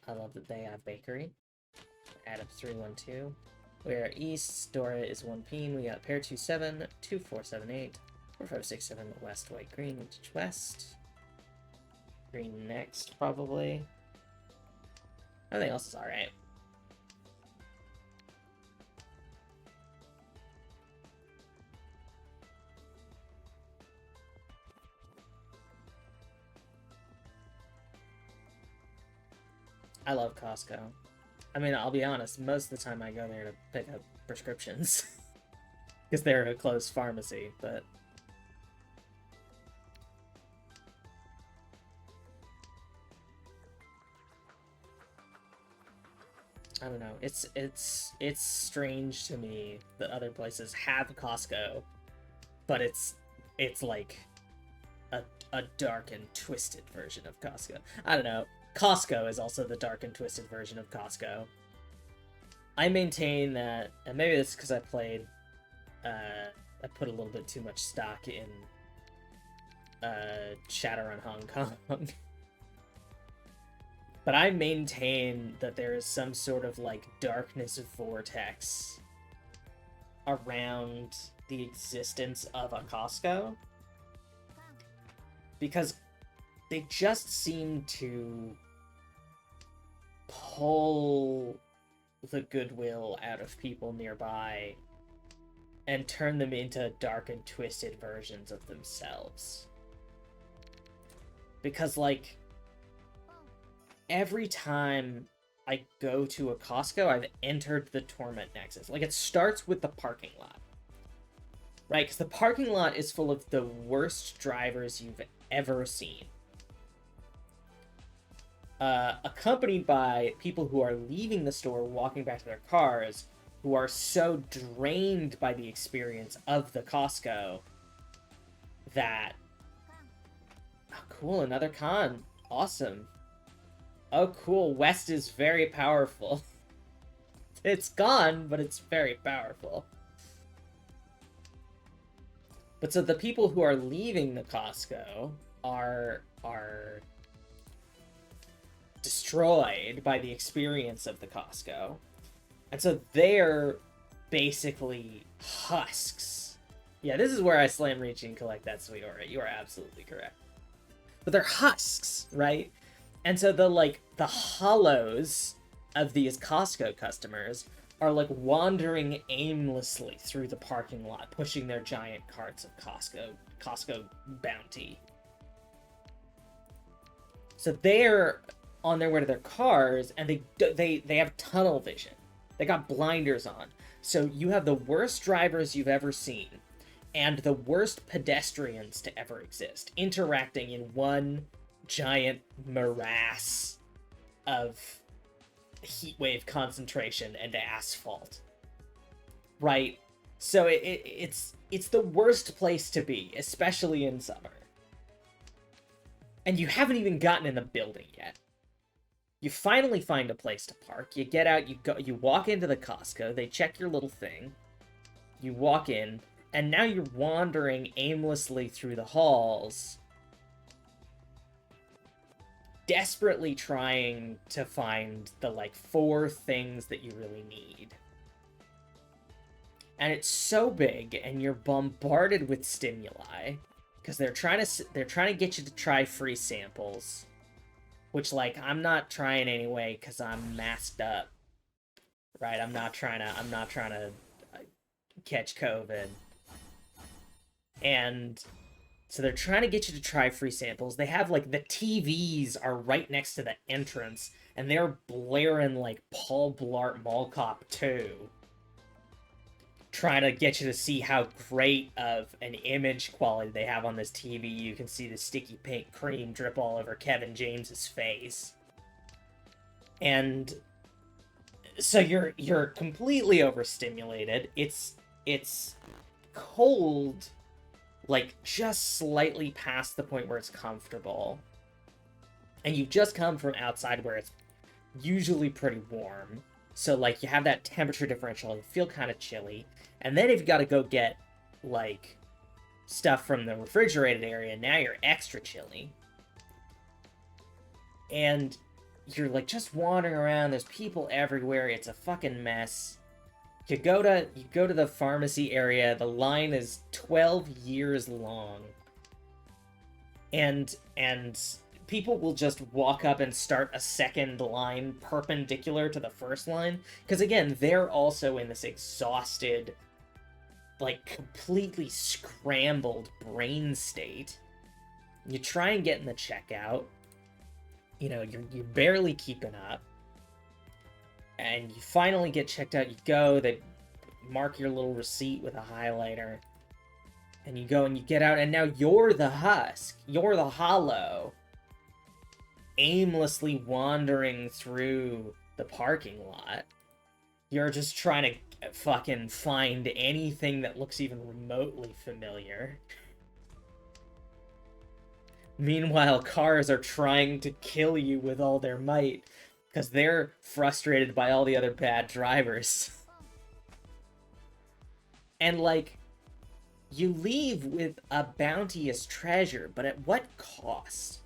I love that they have bakery. Add up 312. We are east. Dora is 1 peen. We got pair 27, 2478, 4567 west, white, green, which is west. Green next, probably. Everything else is alright. I love Costco. I mean, I'll be honest, most of the time I go there to pick up prescriptions. Because they're a closed pharmacy, but... I don't know. It's strange to me that other places have Costco, but it's like a dark and twisted version of Costco. I don't know. Costco is also the dark and twisted version of Costco. I maintain that, and maybe that's because I played, I put a little bit too much stock in Shadowrun Hong Kong. But I maintain that there is some sort of, like, darkness vortex around the existence of a Costco. Because they just seem to pull the goodwill out of people nearby and turn them into dark and twisted versions of themselves. Because, like, every time I go to a Costco, I've entered the Torment Nexus. Like, it starts with the parking lot. Right? Because the parking lot is full of the worst drivers you've ever seen. Accompanied by people who are leaving the store, walking back to their cars, who are so drained by the experience of the Costco that... Oh, cool, another con. Awesome. Oh, cool, West is very powerful. It's gone, but it's very powerful. But so the people who are leaving the Costco are destroyed by the experience of the Costco. And so they're basically husks. Yeah, this is where I slam reach and collect that sweet aura. You are absolutely correct. But they're husks, right? And so the hollows of these Costco customers are like wandering aimlessly through the parking lot, pushing their giant carts of Costco bounty. So they're on their way to their cars, and they have tunnel vision. They got blinders on. So you have the worst drivers you've ever seen, and the worst pedestrians to ever exist, interacting in one giant morass of heatwave concentration and asphalt. Right? So it's the worst place to be, especially in summer. And you haven't even gotten in the building yet. You finally find a place to park. You get out, you walk into the Costco, they check your little thing. You walk in, and now you're wandering aimlessly through the halls, desperately trying to find the, like, 4 things that you really need. And it's so big, and you're bombarded with stimuli, because they're trying to get you to try free samples, which, like, I'm not trying anyway because I'm masked up, right? I'm not trying to catch COVID, and so they're trying to get you to try free samples. They have, like, the TVs are right next to the entrance, and they're blaring, like, Paul Blart Mall Cop 2. Trying to get you to see how great of an image quality they have on this TV. You can see the sticky paint cream drip all over Kevin James's face. And so you're completely overstimulated. It's cold, like, just slightly past the point where it's comfortable. And you've just come from outside where it's usually pretty warm. So, like, you have that temperature differential, you feel kind of chilly. And then if you gotta go get, like, stuff from the refrigerated area, now you're extra chilly. And you're, like, just wandering around, there's people everywhere, it's a fucking mess. You go to the pharmacy area, the line is 12 years long. And people will just walk up and start a second line perpendicular to the first line. Because, again, they're also in this exhausted, like, completely scrambled brain state. You try and get in the checkout. You know, you're barely keeping up. And you finally get checked out. You go, they mark your little receipt with a highlighter. And you go and you get out, and now you're the husk. You're the hollow. Aimlessly wandering through the parking lot. You're just trying to fucking find anything that looks even remotely familiar. Meanwhile, cars are trying to kill you with all their might, because they're frustrated by all the other bad drivers. And, like, you leave with a bounteous treasure, but at what cost?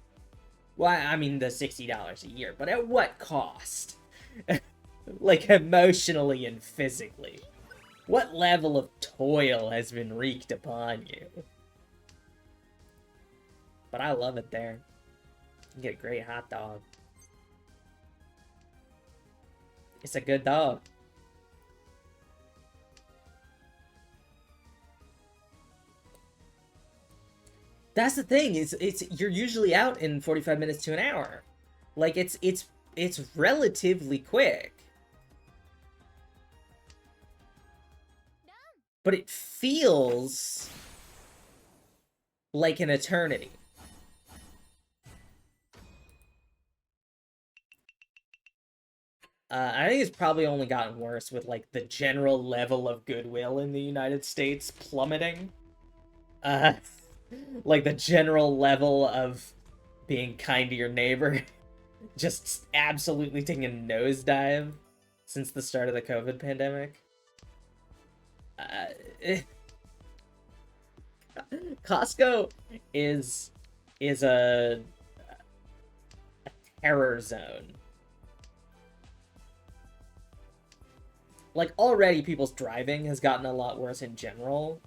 Well, I mean, the $60 a year, but at what cost? Like, emotionally and physically. What level of toil has been wreaked upon you? But I love it there. You get a great hot dog. It's a good dog. That's the thing, it's you're usually out in 45 minutes to an hour. Like, it's relatively quick. But it feels like an eternity. I think it's probably only gotten worse with, like, the general level of goodwill in the United States plummeting. Like, the general level of being kind to your neighbor just absolutely taking a nosedive since the start of the COVID pandemic. Costco is a terror zone. Like, already people's driving has gotten a lot worse in general,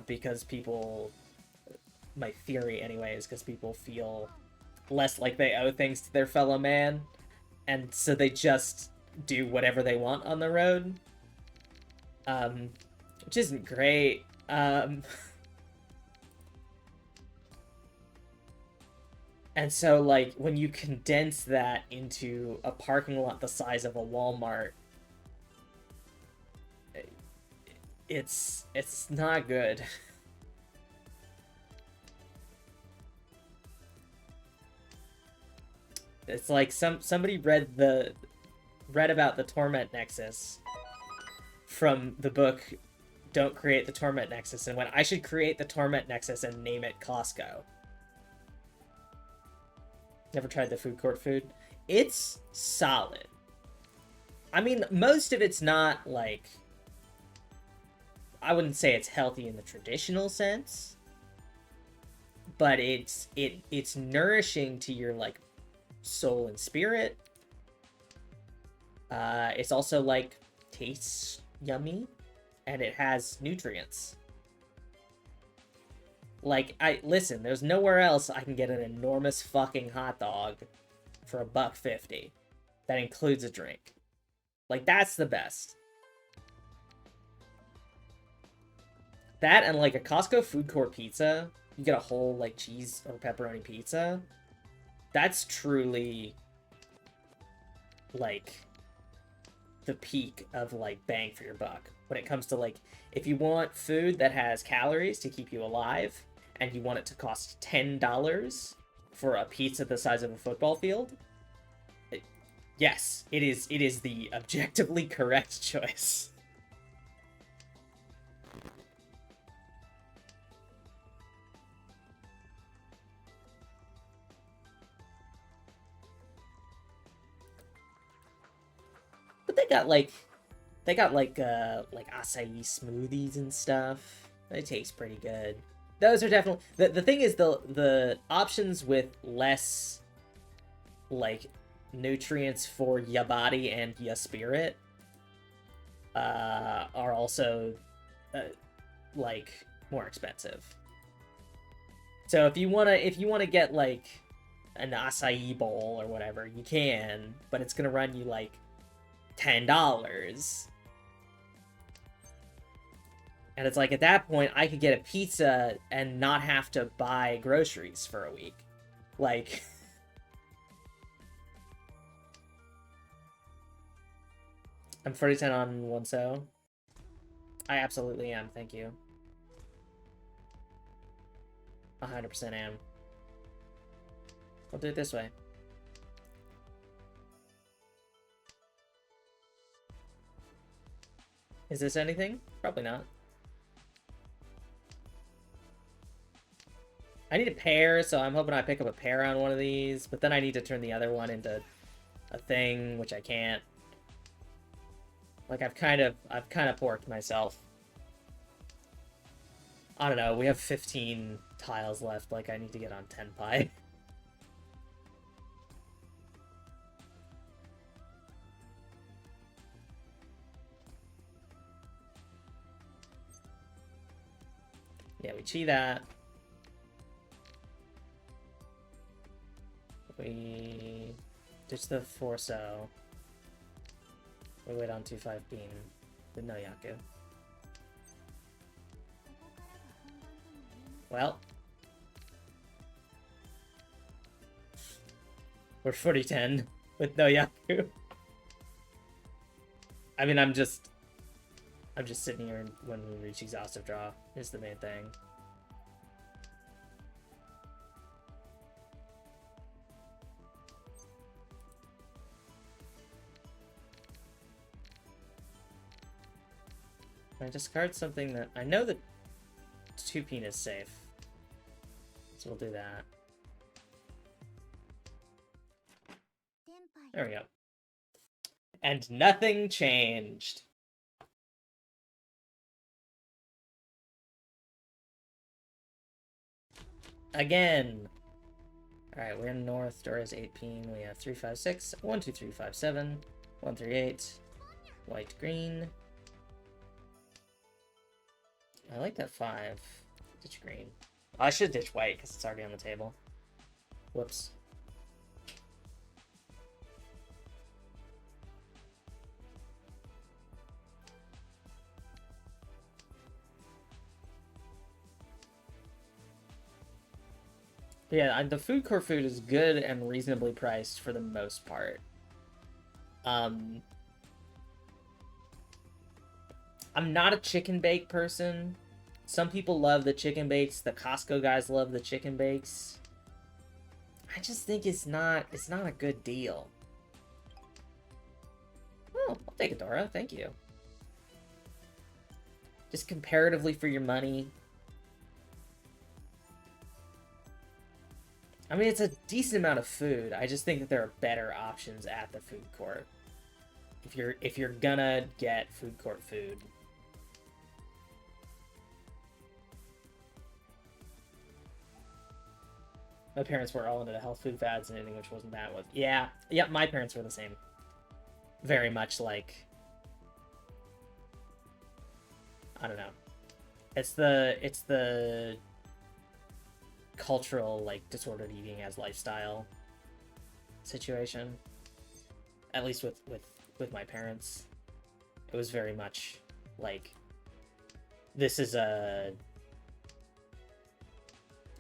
because people, my theory anyway, is because people feel less like they owe things to their fellow man, and so they just do whatever they want on the road, which isn't great. And so, like, when you condense that into a parking lot the size of a Walmart, it's not good. It's like somebody read about the Torment Nexus from the book don't create the Torment Nexus, and when I should create the Torment Nexus and name it Costco. Never tried the food court food. It's solid. I mean, most of it's not, like... I wouldn't say it's healthy in the traditional sense. But it's nourishing to your, like, soul and spirit. It's also, like, tastes yummy. And it has nutrients. Like, listen, there's nowhere else I can get an enormous fucking hot dog for $1.50 that includes a drink. Like, that's the best. That and, like, a Costco food court pizza, you get a whole, like, cheese or pepperoni pizza. That's truly, like, the peak of, like, bang for your buck. When it comes to, like, if you want food that has calories to keep you alive, and you want it to cost $10 for a pizza the size of a football field, yes, it is the objectively correct choice. But they got like acai smoothies and stuff. They taste pretty good. Those are definitely... The thing is, the options with less, like, nutrients for your body and your spirit are also, like, more expensive. So if you wanna get, like, an acai bowl or whatever, you can, but it's gonna run you, like, $10. And it's like, at that point, I could get a pizza and not have to buy groceries for a week. Like... I'm 4010 on 1-so. I absolutely am, thank you. 100% am. We'll do it this way. Is this anything? Probably not. I need a pair, so I'm hoping I pick up a pair on one of these, but then I need to turn the other one into a thing, which I can't. Like, I've kind of porked myself. I don't know, we have 15 tiles left, like, I need to get on 10 pie. Yeah, we chi that. We ditch the 4-so. We wait on 2-5 bean. With no Yaku. Well. We're 40-10 with no Yaku. I mean, I'm just sitting here when we reach exhaustive draw is the main thing. I discard something that I know that 2-peen is safe, so we'll do that. There we go. And nothing changed. Again. Alright, we're in north. Door is 8-peen. We have 3-5-6. 1, 2, 3, 5, 7. 1, 3, 8. White, green. I like that 5. Ditch green. Oh, I should ditch white because it's already on the table. Whoops. Yeah, the food court food is good and reasonably priced for the most part. I'm not a chicken bake person. Some people love the chicken bakes. The Costco guys love the chicken bakes. I just think it's not a good deal. Oh, I'll take it, Dora. Thank you. just comparatively for your money. I mean, it's a decent amount of food. I just think that there are better options at the food court. If you're gonna get food court food. My parents were all into the health food fads and anything which wasn't that was. Yeah, my parents were the same. Very much like, I don't know. It's the cultural, like, disordered eating as lifestyle situation. At least with my parents. It was very much like, this is a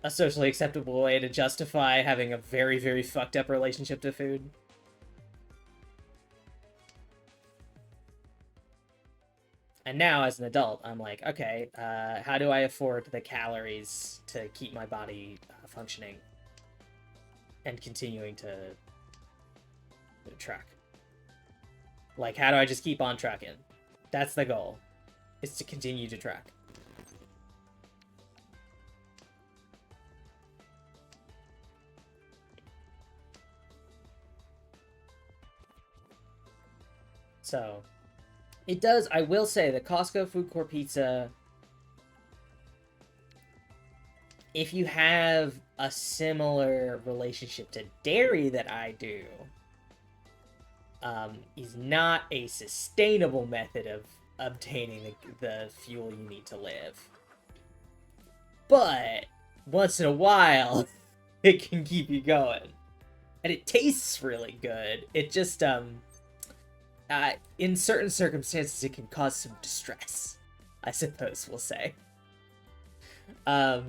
socially acceptable way to justify having a very, very fucked up relationship to food. And now, as an adult, I'm like, okay, how do I afford the calories to keep my body functioning and continuing to track? Like, how do I just keep on tracking? That's the goal, is to continue to track. So, it does, I will say, the Costco Food Court Pizza, if you have a similar relationship to dairy that I do, is not a sustainable method of obtaining the fuel you need to live. But, once in a while, it can keep you going. And it tastes really good. It just, in certain circumstances, it can cause some distress, I suppose we'll say. But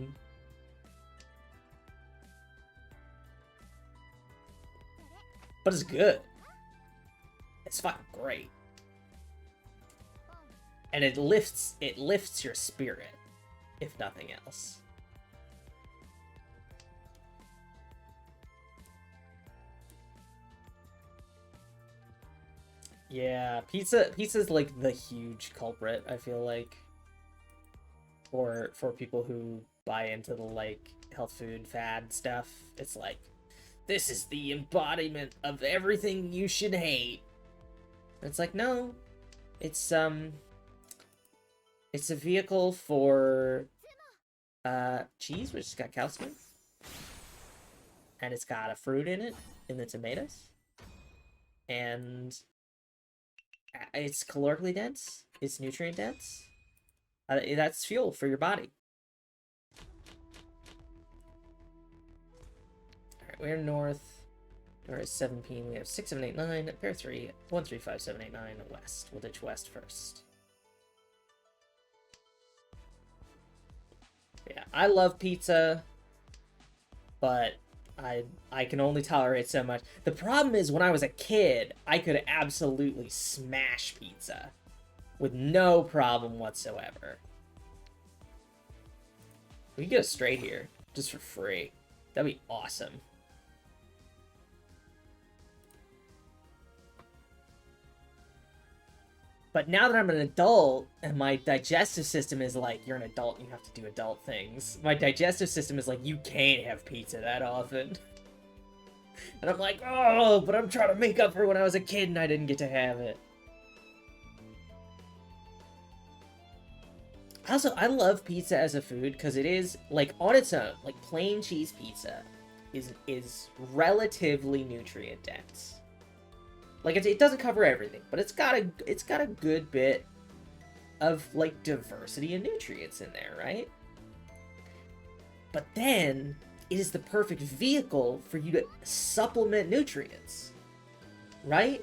it's good. It's fucking great. And it lifts your spirit, if nothing else. Yeah, pizza's like the huge culprit, I feel like. For people who buy into the, like, health food fad stuff. It's like, this is the embodiment of everything you should hate. It's like, no. It's a vehicle for cheese, which has got calcium. And it's got a fruit in it, in the tomatoes. And it's calorically dense. It's nutrient dense. That's fuel for your body. Alright, we're north. We're at 7p. We have 6, 7, 8, 9. Pair 3. 1, 3, 5, 7, 8, 9. West. We'll ditch west first. Yeah, I love pizza, but I can only tolerate so much. The problem is, when I was a kid, I could absolutely smash pizza with no problem whatsoever. We can go straight here, just for free. That'd be awesome. But now that I'm an adult, and my digestive system is like, you're an adult, you have to do adult things. My digestive system is like, you can't have pizza that often. And I'm like, oh, but I'm trying to make up for when I was a kid and I didn't get to have it. Also, I love pizza as a food because it is, like, on its own, like, plain cheese pizza is relatively nutrient dense. Like, it doesn't cover everything, but it's got a good bit of, like, diversity and nutrients in there, right? But then it is the perfect vehicle for you to supplement nutrients, right?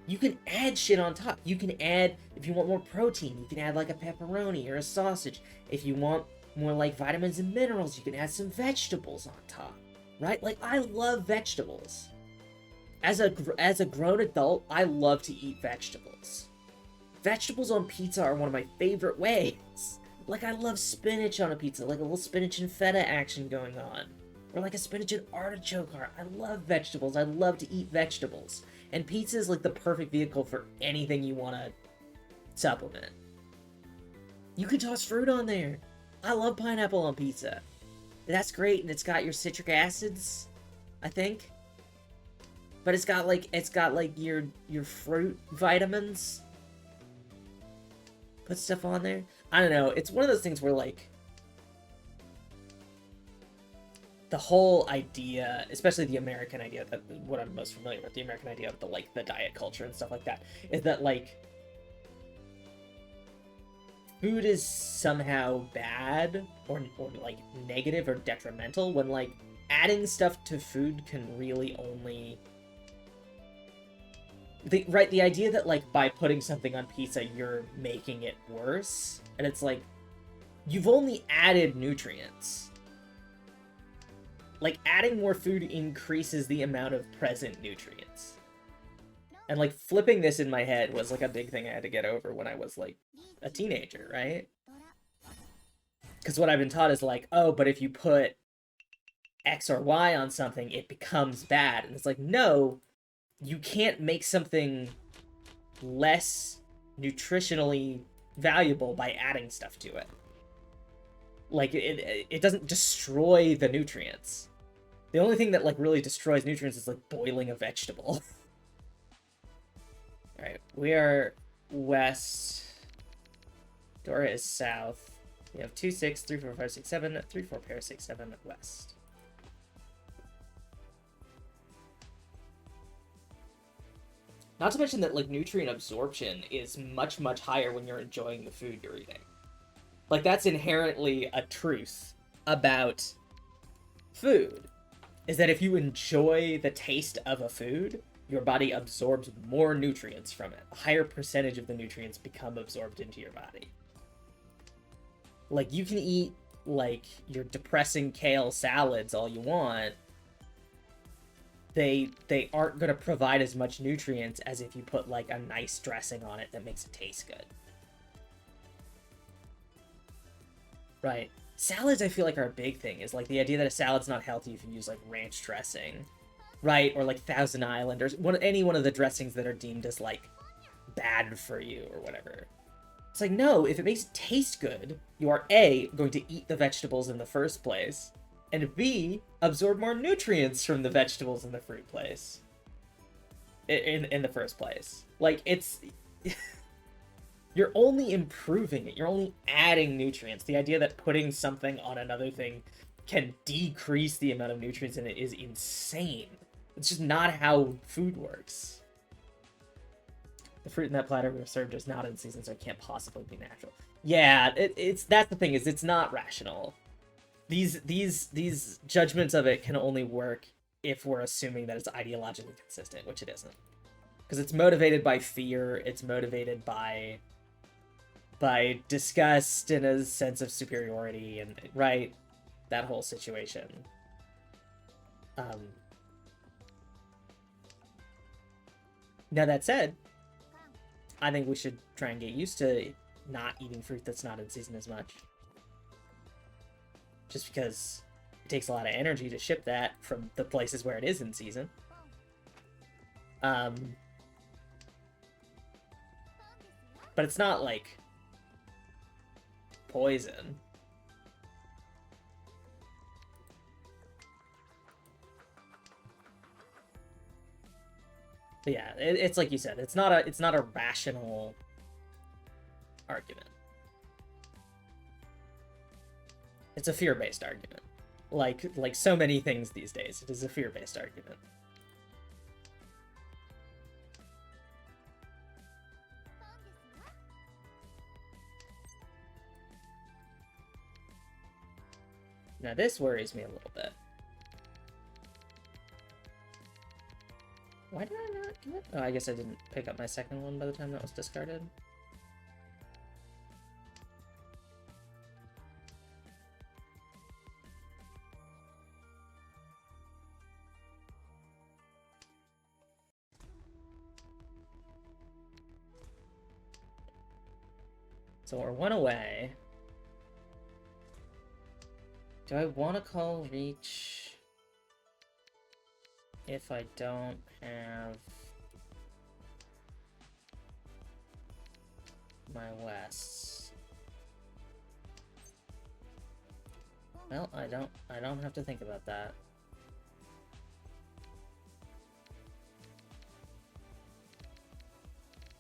You can add shit on top. You can add, if you want more protein, you can add like a pepperoni or a sausage. If you want more like vitamins and minerals, you can add some vegetables on top, right? Like, I love vegetables. As a grown adult, I love to eat vegetables. Vegetables on pizza are one of my favorite ways. Like, I love spinach on a pizza, like a little spinach and feta action going on. Or like a spinach and artichoke heart. I love vegetables. I love to eat vegetables. And pizza is like the perfect vehicle for anything you want to supplement. You can toss fruit on there. I love pineapple on pizza. That's great, and it's got your citric acids, I think. But it's got like your fruit vitamins. Put stuff on there. I don't know. It's one of those things where like the whole idea, especially the American idea, that what I'm most familiar with, the American idea of the diet culture and stuff like that, is that like food is somehow bad or like negative or detrimental when like adding stuff to food can really only the idea that like by putting something on pizza you're making it worse, and it's like you've only added nutrients. Like adding more food increases the amount of present nutrients. And like flipping this in my head was like a big thing I had to get over when I was like a teenager, right? Because what I've been taught is like, oh, but if you put X or Y on something, it becomes bad. And it's like, no, you can't make something less nutritionally valuable by adding stuff to it. Like, it doesn't destroy the nutrients. The only thing that, like, really destroys nutrients is, like, boiling a vegetable. Alright, we are west. Dora is south. We have 2, 6, 3, 4, 5, 6, 7, 3, 4, pair, 6, 7, west. Not to mention that, like, nutrient absorption is much, much higher when you're enjoying the food you're eating. Like, that's inherently a truth about food, is that if you enjoy the taste of a food, your body absorbs more nutrients from it. A higher percentage of the nutrients become absorbed into your body. Like, you can eat, like, your depressing kale salads all you want. They aren't going to provide as much nutrients as if you put, like, a nice dressing on it that makes it taste good. Right. Salads, I feel like, are a big thing. Is, like, the idea that a salad's not healthy if you use, like, ranch dressing. Right? Or, like, Thousand Island, or any one of the dressings that are deemed as, like, bad for you, or whatever. It's like, no, if it makes it taste good, you are A, going to eat the vegetables in the first place, and B, absorb more nutrients from the vegetables in the fruit place. In the first place. Like, it's... You're only improving it. You're only adding nutrients. The idea that putting something on another thing can decrease the amount of nutrients in it is insane. It's just not how food works. The fruit in that platter we were served is not in season, so it can't possibly be natural. Yeah, that's the thing, is it's not rational. These judgments of it can only work if we're assuming that it's ideologically consistent, which it isn't. Because it's motivated by fear, it's motivated by disgust and a sense of superiority, and right, that whole situation. Now that said, I think we should try and get used to not eating fruit that's not in season as much. Just because it takes a lot of energy to ship that from the places where it is in season. But it's not like poison. But yeah, it's like you said, it's not a rational argument. It's a fear-based argument. Like so many things these days, it is a fear-based argument. Now this worries me a little bit. Why did I not do it? Oh, I guess I didn't pick up my second one by the time that was discarded. So we're one away. Do I want to call Reach if I don't have my Wests? Well, I don't have to think about that.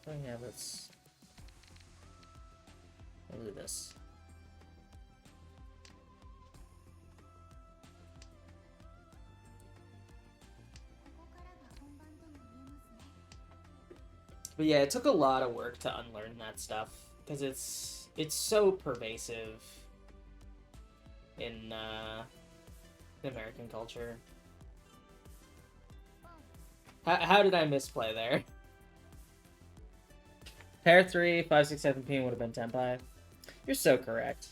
Oh yeah, we'll do this. But yeah, it took a lot of work to unlearn that stuff because it's so pervasive in American culture. How did I misplay there? Pair 3, 5, 6, 7 p would have been Tenpai. You're so correct.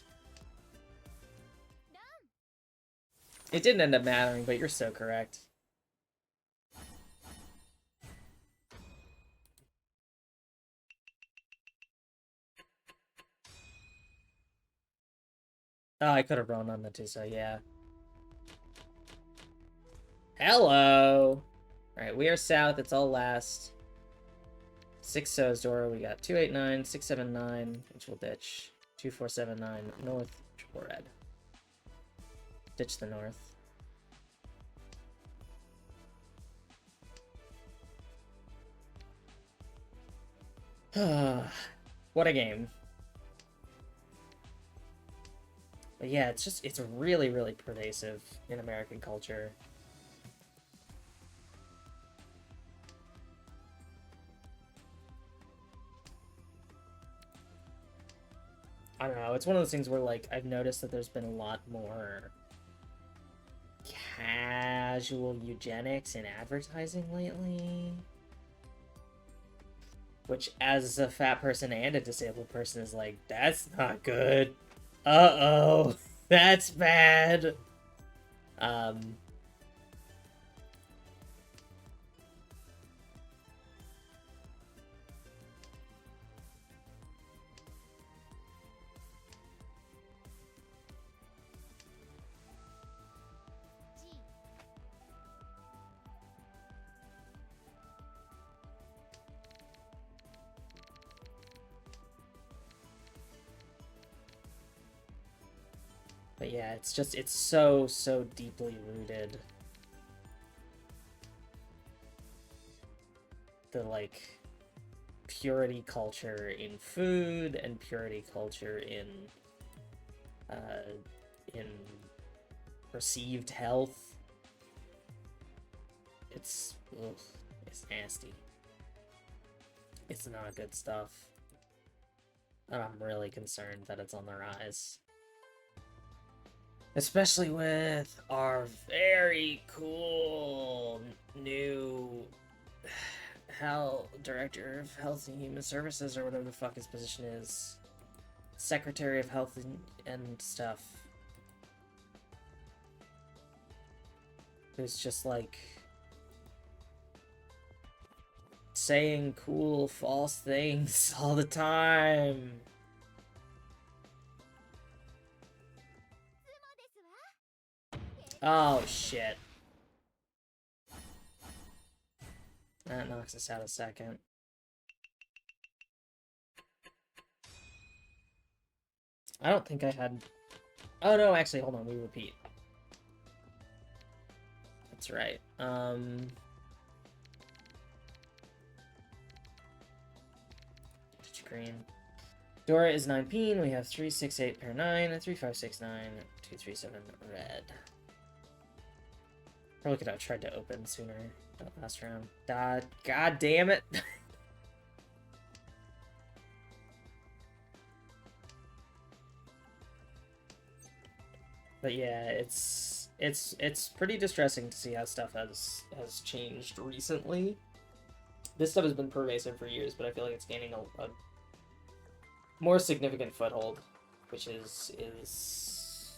It didn't end up mattering, but you're so correct. Oh, I could have run on the Tuso, yeah. Hello! Alright, we are south, it's all last. 6 So's door, we got 289, 679, which we'll ditch. 2479, north, triple red. Ditch the north. What a game. But yeah, it's really, really pervasive in American culture. I don't know, it's one of those things where, like, I've noticed that there's been a lot more casual eugenics in advertising lately. Which, as a fat person and a disabled person, is like, that's not good. Uh-oh. That's bad. But yeah, it's so, so deeply rooted. The, like, purity culture in food and purity culture in perceived health. It's nasty. It's not good stuff. And I'm really concerned that it's on the rise. Especially with our very cool new Director of Health and Human Services, or whatever the fuck his position is. Secretary of Health and stuff. Who's just like saying cool, false things all the time. Oh, shit. That knocks us out a second. I don't think I had... Oh, no, actually, hold on, we repeat. That's right. Green. Dora is 9 peen. We have 368 pair 9, 3569, 237 red. Probably could have tried to open sooner that last round. God damn it. But yeah, it's pretty distressing to see how stuff has changed recently. This stuff has been pervasive for years, but I feel like it's gaining a more significant foothold, which is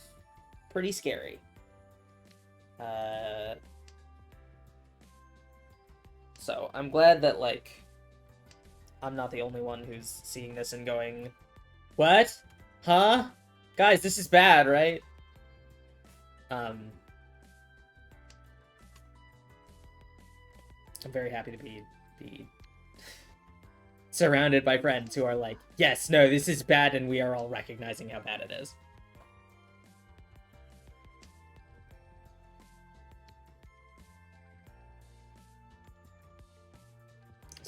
pretty scary. So I'm glad that, like, I'm not the only one who's seeing this and going, what? Huh? Guys, this is bad, right? I'm very happy to be surrounded by friends who are like, yes, no, this is bad, and we are all recognizing how bad it is.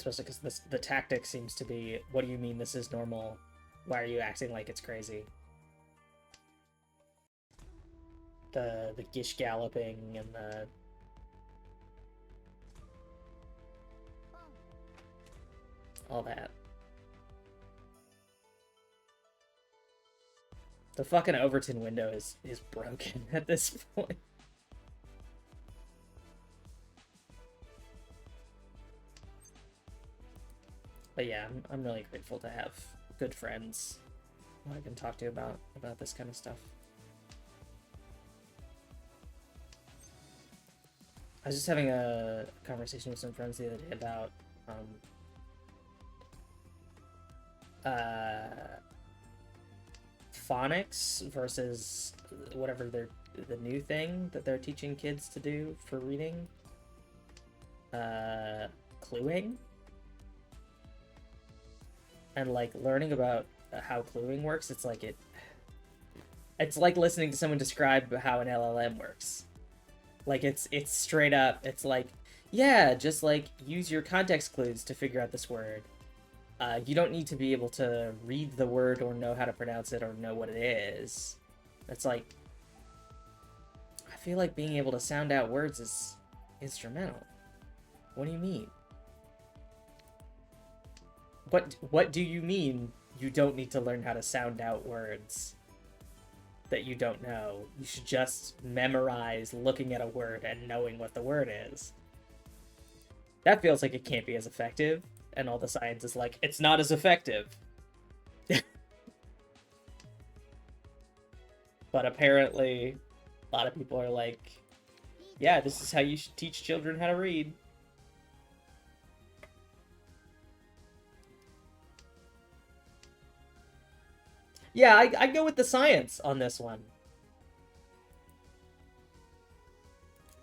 especially because the tactic seems to be, what do you mean this is normal? Why are you acting like it's crazy? The gish galloping and the all that. The fucking Overton window is broken at this point. But yeah, I'm really grateful to have good friends who I can talk to about this kind of stuff. I was just having a conversation with some friends the other day about phonics versus whatever the new thing that they're teaching kids to do for reading. Cluing. And like learning about how cluing works, it's like listening to someone describe how an LLM works. Like it's straight up, it's like, yeah, just like use your context clues to figure out this word. You don't need to be able to read the word or know how to pronounce it or know what it is. It's like, I feel like being able to sound out words is instrumental. What do you mean? What do you mean you don't need to learn how to sound out words that you don't know? You should just memorize looking at a word and knowing what the word is. That feels like it can't be as effective, and all the science is like, it's not as effective. But apparently, a lot of people are like, yeah, this is how you should teach children how to read. Yeah, I go with the science on this one.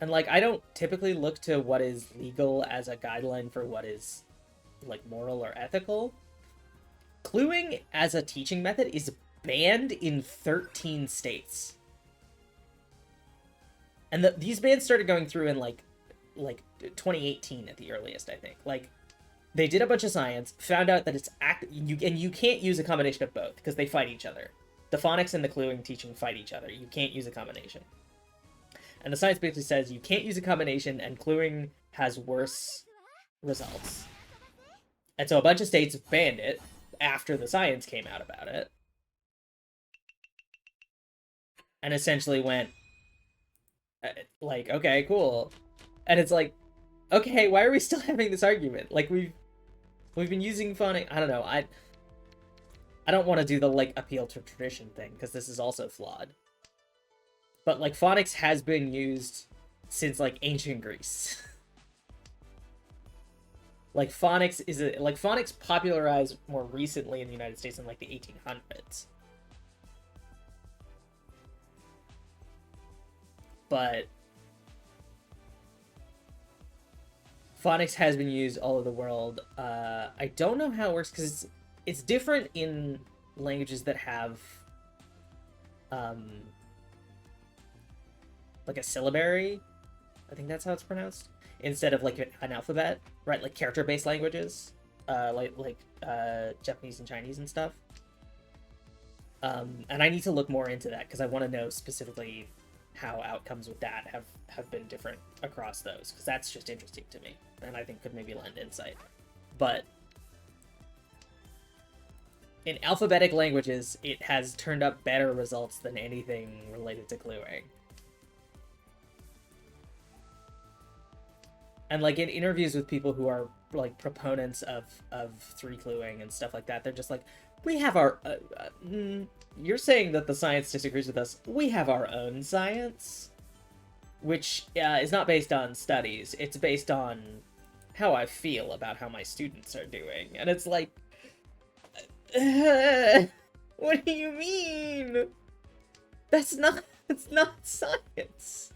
And, like, I don't typically look to what is legal as a guideline for what is, like, moral or ethical. Cluing as a teaching method is banned in 13 states. And these bans started going through in, like 2018 at the earliest, I think. Like, they did a bunch of science, found out that it's you can't use a combination of both because they fight each other. The phonics and the cluing teaching fight each other. You can't use a combination. And the science basically says you can't use a combination, and cluing has worse results. And so a bunch of states banned it after the science came out about it. And essentially went, like, okay, cool. And it's like, okay, why are we still having this argument? Like, we've been using phonics. I don't know. I don't want to do the, like, appeal to tradition thing, because this is also flawed. But, like, phonics has been used since, like, ancient Greece. Like, phonics popularized more recently in the United States in, like, the 1800s. But phonics has been used all over the world. I don't know how it works, because it's different in languages that have like a syllabary, I think that's how it's pronounced, instead of like an alphabet, right? Like character-based languages, like Japanese and Chinese and stuff. And I need to look more into that because I want to know specifically how outcomes with that have been different across those, because that's just interesting to me, and I think could maybe lend insight. But in alphabetic languages, it has turned up better results than anything related to cluing. And, like, in interviews with people who are, like, proponents of 3-cluing and stuff like that, they're just like, we have our... you're saying that the science disagrees with us. We have our own science. Which is not based on studies. It's based on how I feel about how my students are doing. And it's like... what do you mean? That's not science.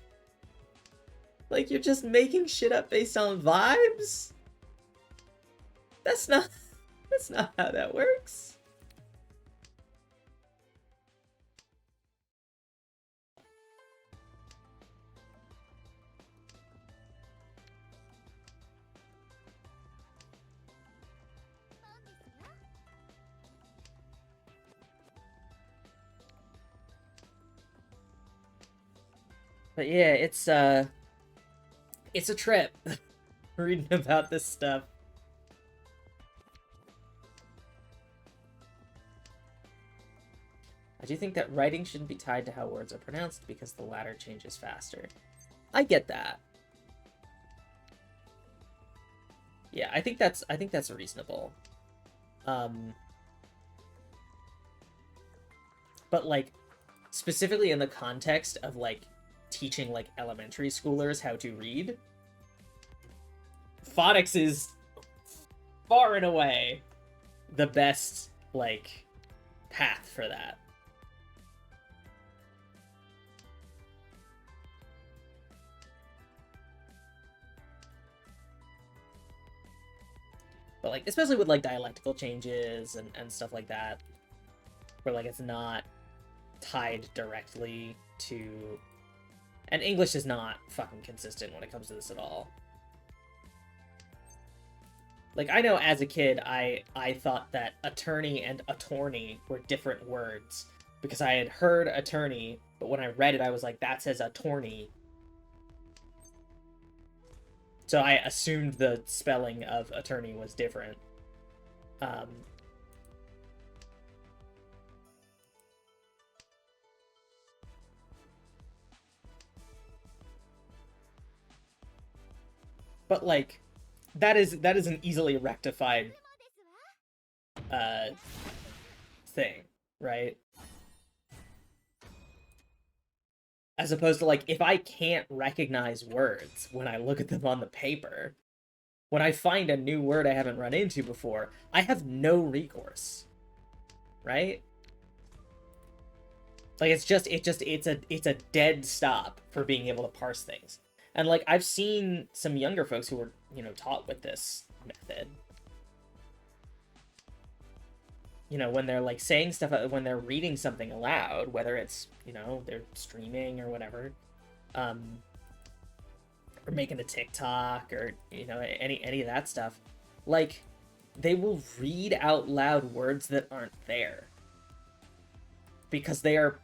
Like, you're just making shit up based on vibes? That's not how that works. But yeah, it's a trip reading about this stuff. I do think that writing shouldn't be tied to how words are pronounced because the latter changes faster. I get that. Yeah, I think that's reasonable. But like specifically in the context of like teaching like elementary schoolers how to read, phonics is far and away the best like path for that. But like especially with like dialectical changes and stuff like that, where like it's not tied directly to, and English is not fucking consistent when it comes to this at all. Like I know as a kid I thought that attorney and attorney were different words because I had heard attorney, but when I read it I was like, that says attorney. So I assumed the spelling of attorney was different. But like, that is an easily rectified thing, right? As opposed to like, if I can't recognize words when I look at them on the paper, when I find a new word I haven't run into before, I have no recourse, right? Like it's a dead stop for being able to parse things. And like I've seen some younger folks who were, you know, taught with this method. You know, when they're like saying stuff, when they're reading something aloud, whether it's, you know, they're streaming or whatever, or making a TikTok or, you know, any of that stuff, like they will read out loud words that aren't there because they are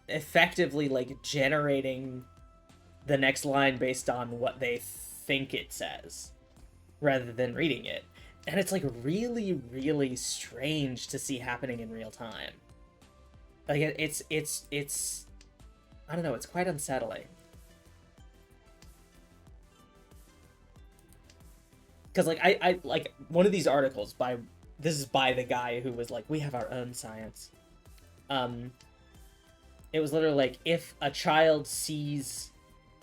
effectively like generating the next line based on what they think it says rather than reading it. And it's like really, really strange to see happening in real time. Like it's I don't know, it's quite unsettling. Because like I like one of these articles this is by the guy who was like, we have our own science. It was literally like, if a child sees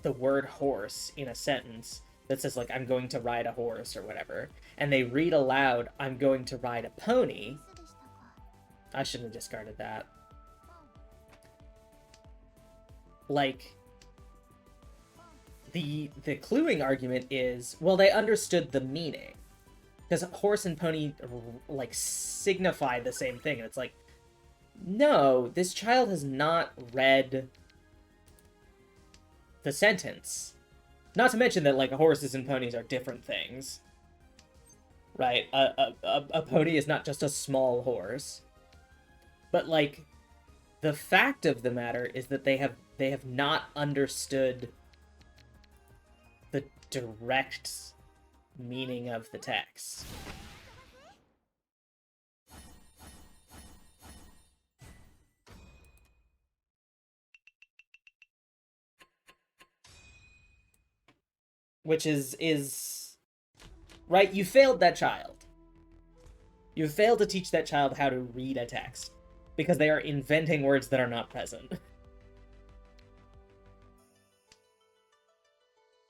the word horse in a sentence that says like, I'm going to ride a horse or whatever, and they read aloud, I'm going to ride a pony. I shouldn't have discarded that. Like, the cluing argument is, well, they understood the meaning. Because horse and pony, like, signify the same thing. And it's like, no, this child has not read the sentence. Not to mention that, like, horses and ponies are different things. Right? A pony is not just a small horse. But, like, the fact of the matter is that they have not understood the direct meaning of the text. Which is right, you failed that child. You failed to teach that child how to read a text because they are inventing words that are not present.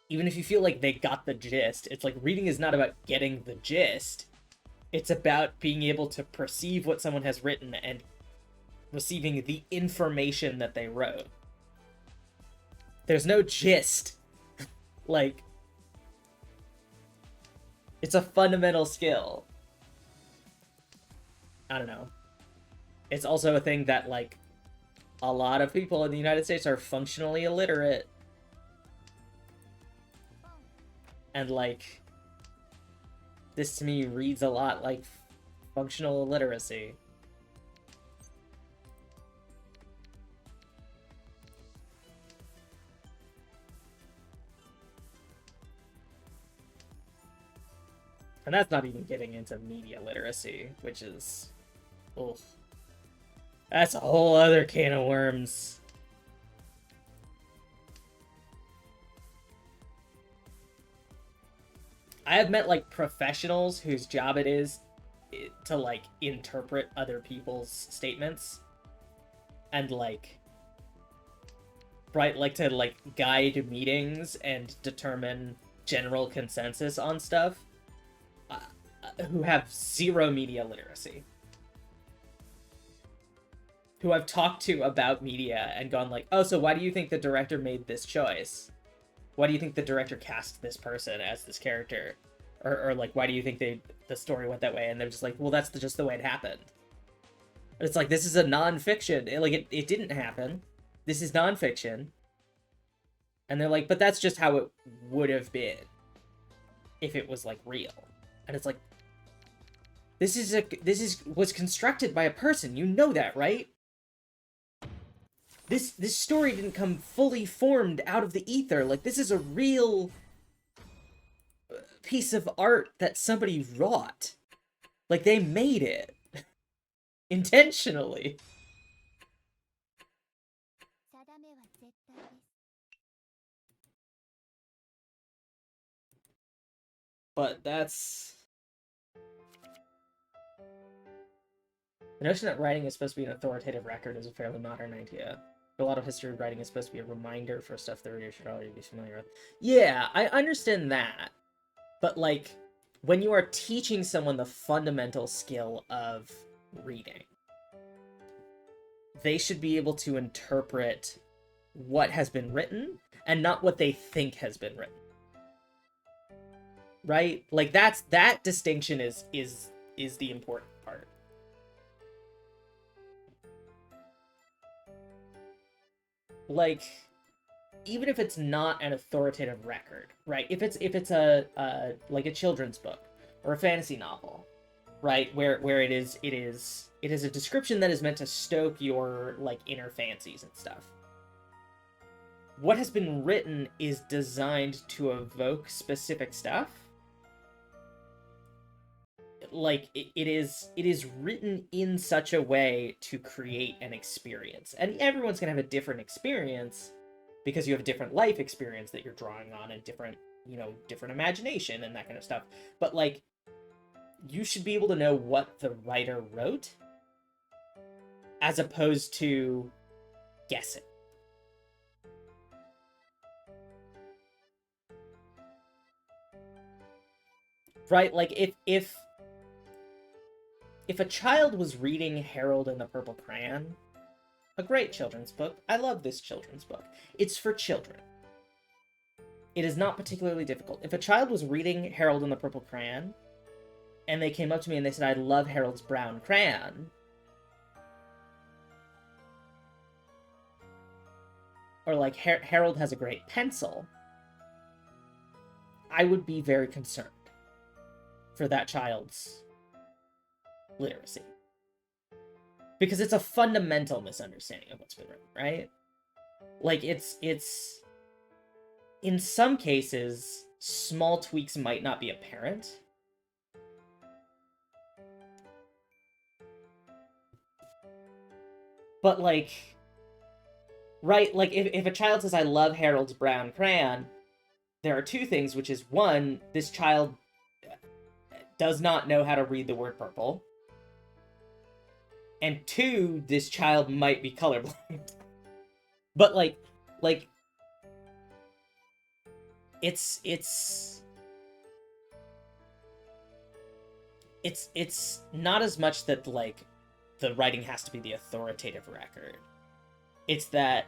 Even if you feel like they got the gist, it's like reading is not about getting the gist. It's about being able to perceive what someone has written and receiving the information that they wrote. There's no gist. Like, it's a fundamental skill. I don't know. It's also a thing that, like, a lot of people in the United States are functionally illiterate. And, like, this to me reads a lot like functional illiteracy. And that's not even getting into media literacy, which is... Ugh. That's a whole other can of worms. I have met, like, professionals whose job it is to, like, interpret other people's statements. And, like... Right, like, to, like, guide meetings and determine general consensus on stuff. Who have zero media literacy. Who I've talked to about media and gone like, oh, so why do you think the director made this choice? Why do you think the director cast this person as this character? Or like, why do you think the story went that way? And they're just like, well, that's just the way it happened. And it's like, this is a non-fiction. It didn't happen. This is non-fiction. And they're like, but that's just how it would have been if it was, like, real. And it's like, this was constructed by a person. You know that, right? This story didn't come fully formed out of the ether. Like, this is a real piece of art that somebody wrought. Like, they made it. Intentionally. But that's... The notion that writing is supposed to be an authoritative record is a fairly modern idea. A lot of history writing is supposed to be a reminder for stuff the reader should already be familiar with. Yeah, I understand that. But, like, when you are teaching someone the fundamental skill of reading, they should be able to interpret what has been written and not what they think has been written. Right? Like, that distinction is the important part. Like, even if it's not an authoritative record, right? If it's a like a children's book or a fantasy novel, right, where it is a description that is meant to stoke your, like, inner fancies and stuff. What has been written is designed to evoke specific stuff. Like, it is written in such a way to create an experience. And everyone's gonna have a different experience because you have a different life experience that you're drawing on and different, you know, different imagination and that kind of stuff. But, like, you should be able to know what the writer wrote as opposed to guessing. Right? Like, if a child was reading Harold and the Purple Crayon, a great children's book. I love this children's book. It's for children. It is not particularly difficult. If a child was reading Harold and the Purple Crayon, and they came up to me and they said, I love Harold's brown crayon, or like, Harold has a great pencil, I would be very concerned for that child's literacy. Because it's a fundamental misunderstanding of what's been written, right? Like, it's in some cases, small tweaks might not be apparent. But, like, right, like, if a child says, I love Harold's brown crayon, there are two things, which is, one, this child does not know how to read the word purple. And two, this child might be colorblind. But, like, it's not as much that, like, the writing has to be the authoritative record. It's that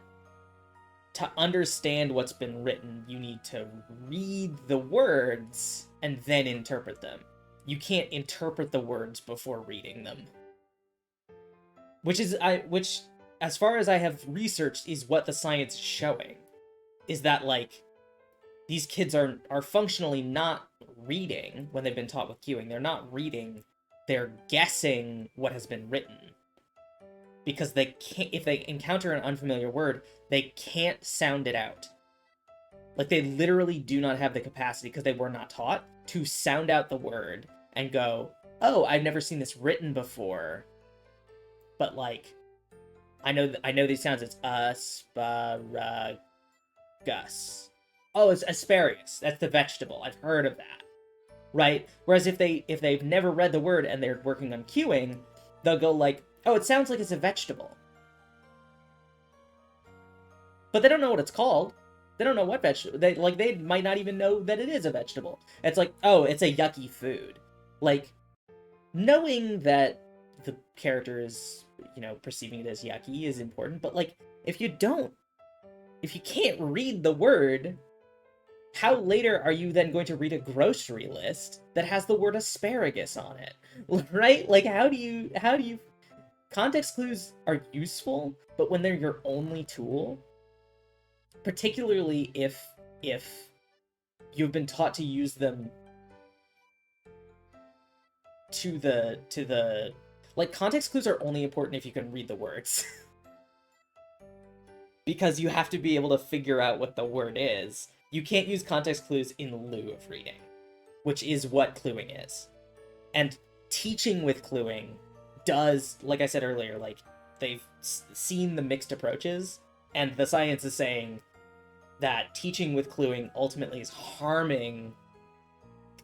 to understand what's been written, you need to read the words and then interpret them. You can't interpret the words before reading them. Which, as far as I have researched, is what the science is showing. Is that, like, these kids are functionally not reading when they've been taught with cueing. They're not reading. They're guessing what has been written. Because they can't, if they encounter an unfamiliar word, they can't sound it out. Like, they literally do not have the capacity, because they were not taught, to sound out the word and go, oh, I've never seen this written before, but like I know these sounds. It's asparagus. Oh, it's asparagus. That's the vegetable. I've heard of that. Right? Whereas if they've never read the word and they're working on cueing, they'll go like, oh, it sounds like it's a vegetable. But they don't know what it's called. They don't know what vegetable. They might not even know that it is a vegetable. It's like, oh, it's a yucky food. Like, knowing that the character is, perceiving it as yucky is important, but like, if you can't read the word, how later are you then going to read a grocery list that has the word asparagus on it? Right? Like, how do you context clues are useful, but when they're your only tool, particularly if you've been taught to use them to the like, context clues are only important if you can read the words. Because you have to be able to figure out what the word is. You can't use context clues in lieu of reading, which is what cluing is. And teaching with cluing does, like I said earlier, like, they've seen the mixed approaches, and the science is saying that teaching with cluing ultimately is harming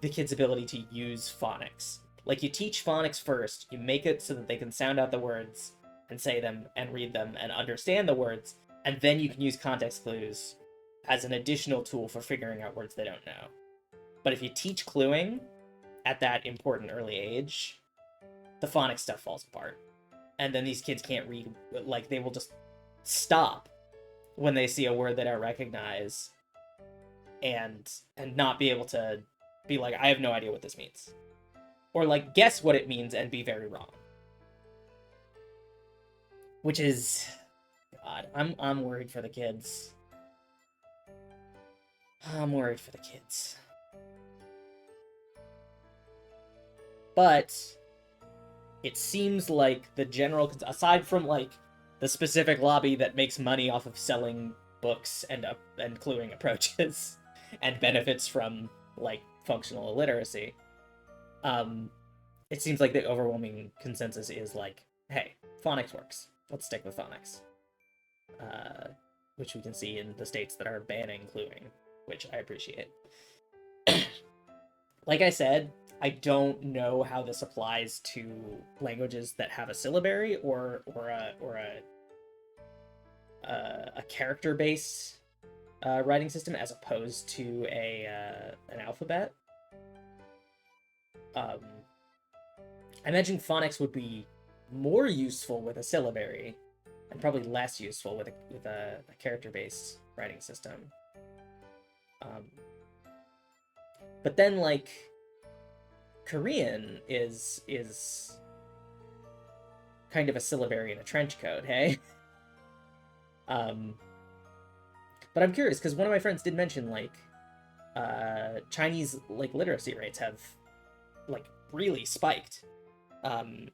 the kid's ability to use phonics. Like, you teach phonics first, you make it so that they can sound out the words and say them and read them and understand the words, and then you can use context clues as an additional tool for figuring out words they don't know. But if you teach cluing at that important early age, the phonics stuff falls apart. And then these kids can't read, like, they will just stop when they see a word they don't recognize and not be able to be like, I have no idea what this means. Or, like, guess what it means and be very wrong. Which is... God, I'm worried for the kids. I'm worried for the kids. But it seems like the general... Aside from, like, the specific lobby that makes money off of selling books and cluing approaches and benefits from, like, functional illiteracy, it seems like the overwhelming consensus is like, hey, phonics works. Let's stick with phonics. Which we can see in the states that are banning cluing, which I appreciate. Like I said, I don't know how this applies to languages that have a syllabary or a character-based writing system as opposed to an alphabet. I imagine phonics would be more useful with a syllabary, and probably less useful with a character-based writing system. But then, like, Korean is kind of a syllabary in a trench coat, hey? But I'm curious, because one of my friends did mention, like, Chinese, like, literacy rates have, like, really spiked. And,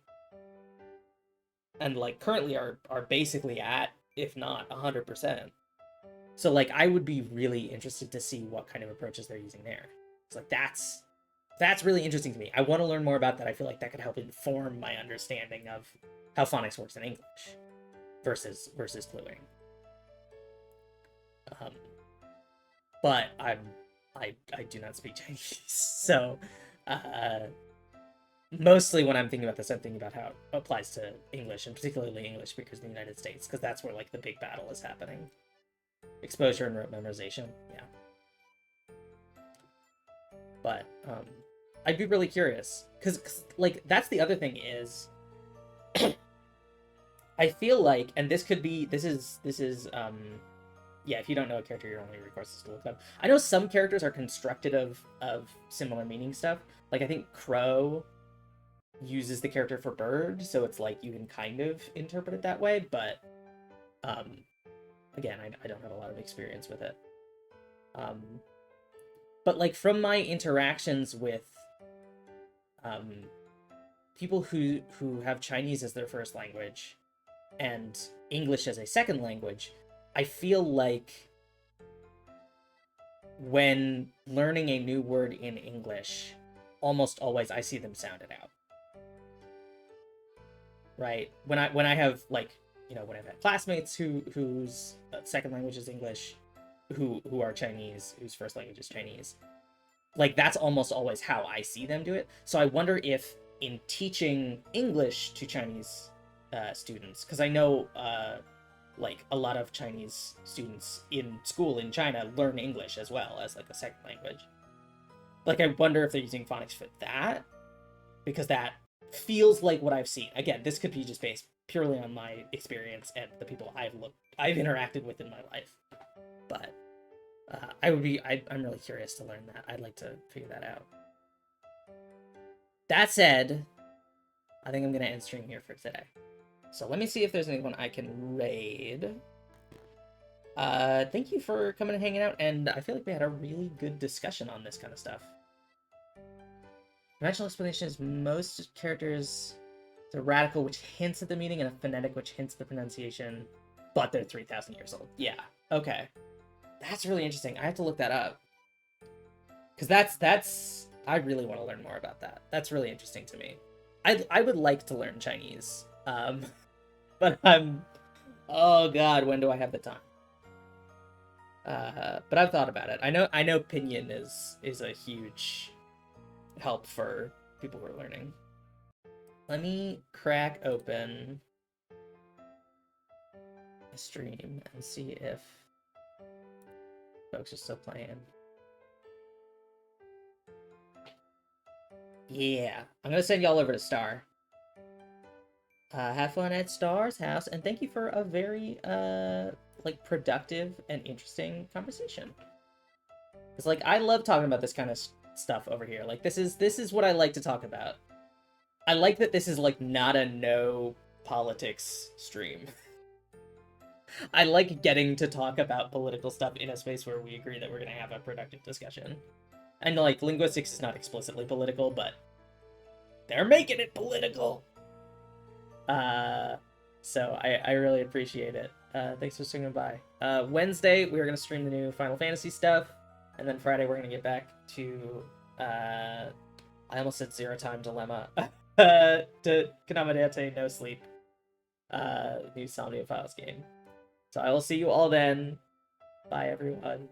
like, currently are basically at, if not 100%. So, like, I would be really interested to see what kind of approaches they're using there. It's like, that's really interesting to me. I want to learn more about that. I feel like that could help inform my understanding of how phonics works in English versus cluing. But I do not speak Chinese, so mostly when I'm thinking about this, I'm thinking about how it applies to English, and particularly English speakers in the United States, because that's where, like, the big battle is happening. Exposure and rote memorization, yeah. But I'd be really curious, because like, that's the other thing is, I feel like, and this is yeah, if you don't know a character, your only recourse is to look them. I know some characters are constructed of similar meaning stuff. Like, I think Crow uses the character for bird, so it's like you can kind of interpret it that way, but again, I don't have a lot of experience with it. But, like, from my interactions with people who have Chinese as their first language and English as a second language, I feel like when learning a new word in English, almost always I see them sound it out. Right? When I have like, you know, when I've had classmates whose second language is English, who are Chinese, whose first language is Chinese, like that's almost always how I see them do it. So I wonder if in teaching English to Chinese students, because I know like a lot of Chinese students in school in China learn English as well as like a second language. Like I wonder if they're using phonics for that, because that feels like what I've seen. Again, this could be just based purely on my experience and the people I've interacted with in my life. But I'm really curious to learn that. I'd like to figure that out. That said, I think I'm gonna end stream here for today. So let me see if there's anyone I can raid. Thank you for coming and hanging out, and I feel like we had a really good discussion on this kind of stuff. Conventional explanation is most characters, they're radical, which hints at the meaning, and a phonetic, which hints at the pronunciation, but they're 3,000 years old. Yeah, okay. That's really interesting. I have to look that up. Because that's... I really want to learn more about that. That's really interesting to me. I would like to learn Chinese. But I'm... Oh god, when do I have the time? But I've thought about it. I know Pinyin is a huge help for people who are learning. Let me crack open a stream and see if folks are still playing. Yeah, I'm gonna send y'all over to Star. Have fun at Star's house, and thank you for a very like productive and interesting conversation. It's like I love talking about this kind of stuff over here. Like this is what I like to talk about. I like that this is like not a no politics stream. I like getting to talk about political stuff in a space where we agree that we're gonna have a productive discussion. And like linguistics is not explicitly political, but they're making it political. So I really appreciate it. Thanks for swinging by. Wednesday we're gonna stream the new Final Fantasy stuff, and then Friday we're gonna get back to I almost said Zero Time Dilemma. To Kanamadate No Sleep. New Somnia Files game. So I will see you all then. Bye everyone.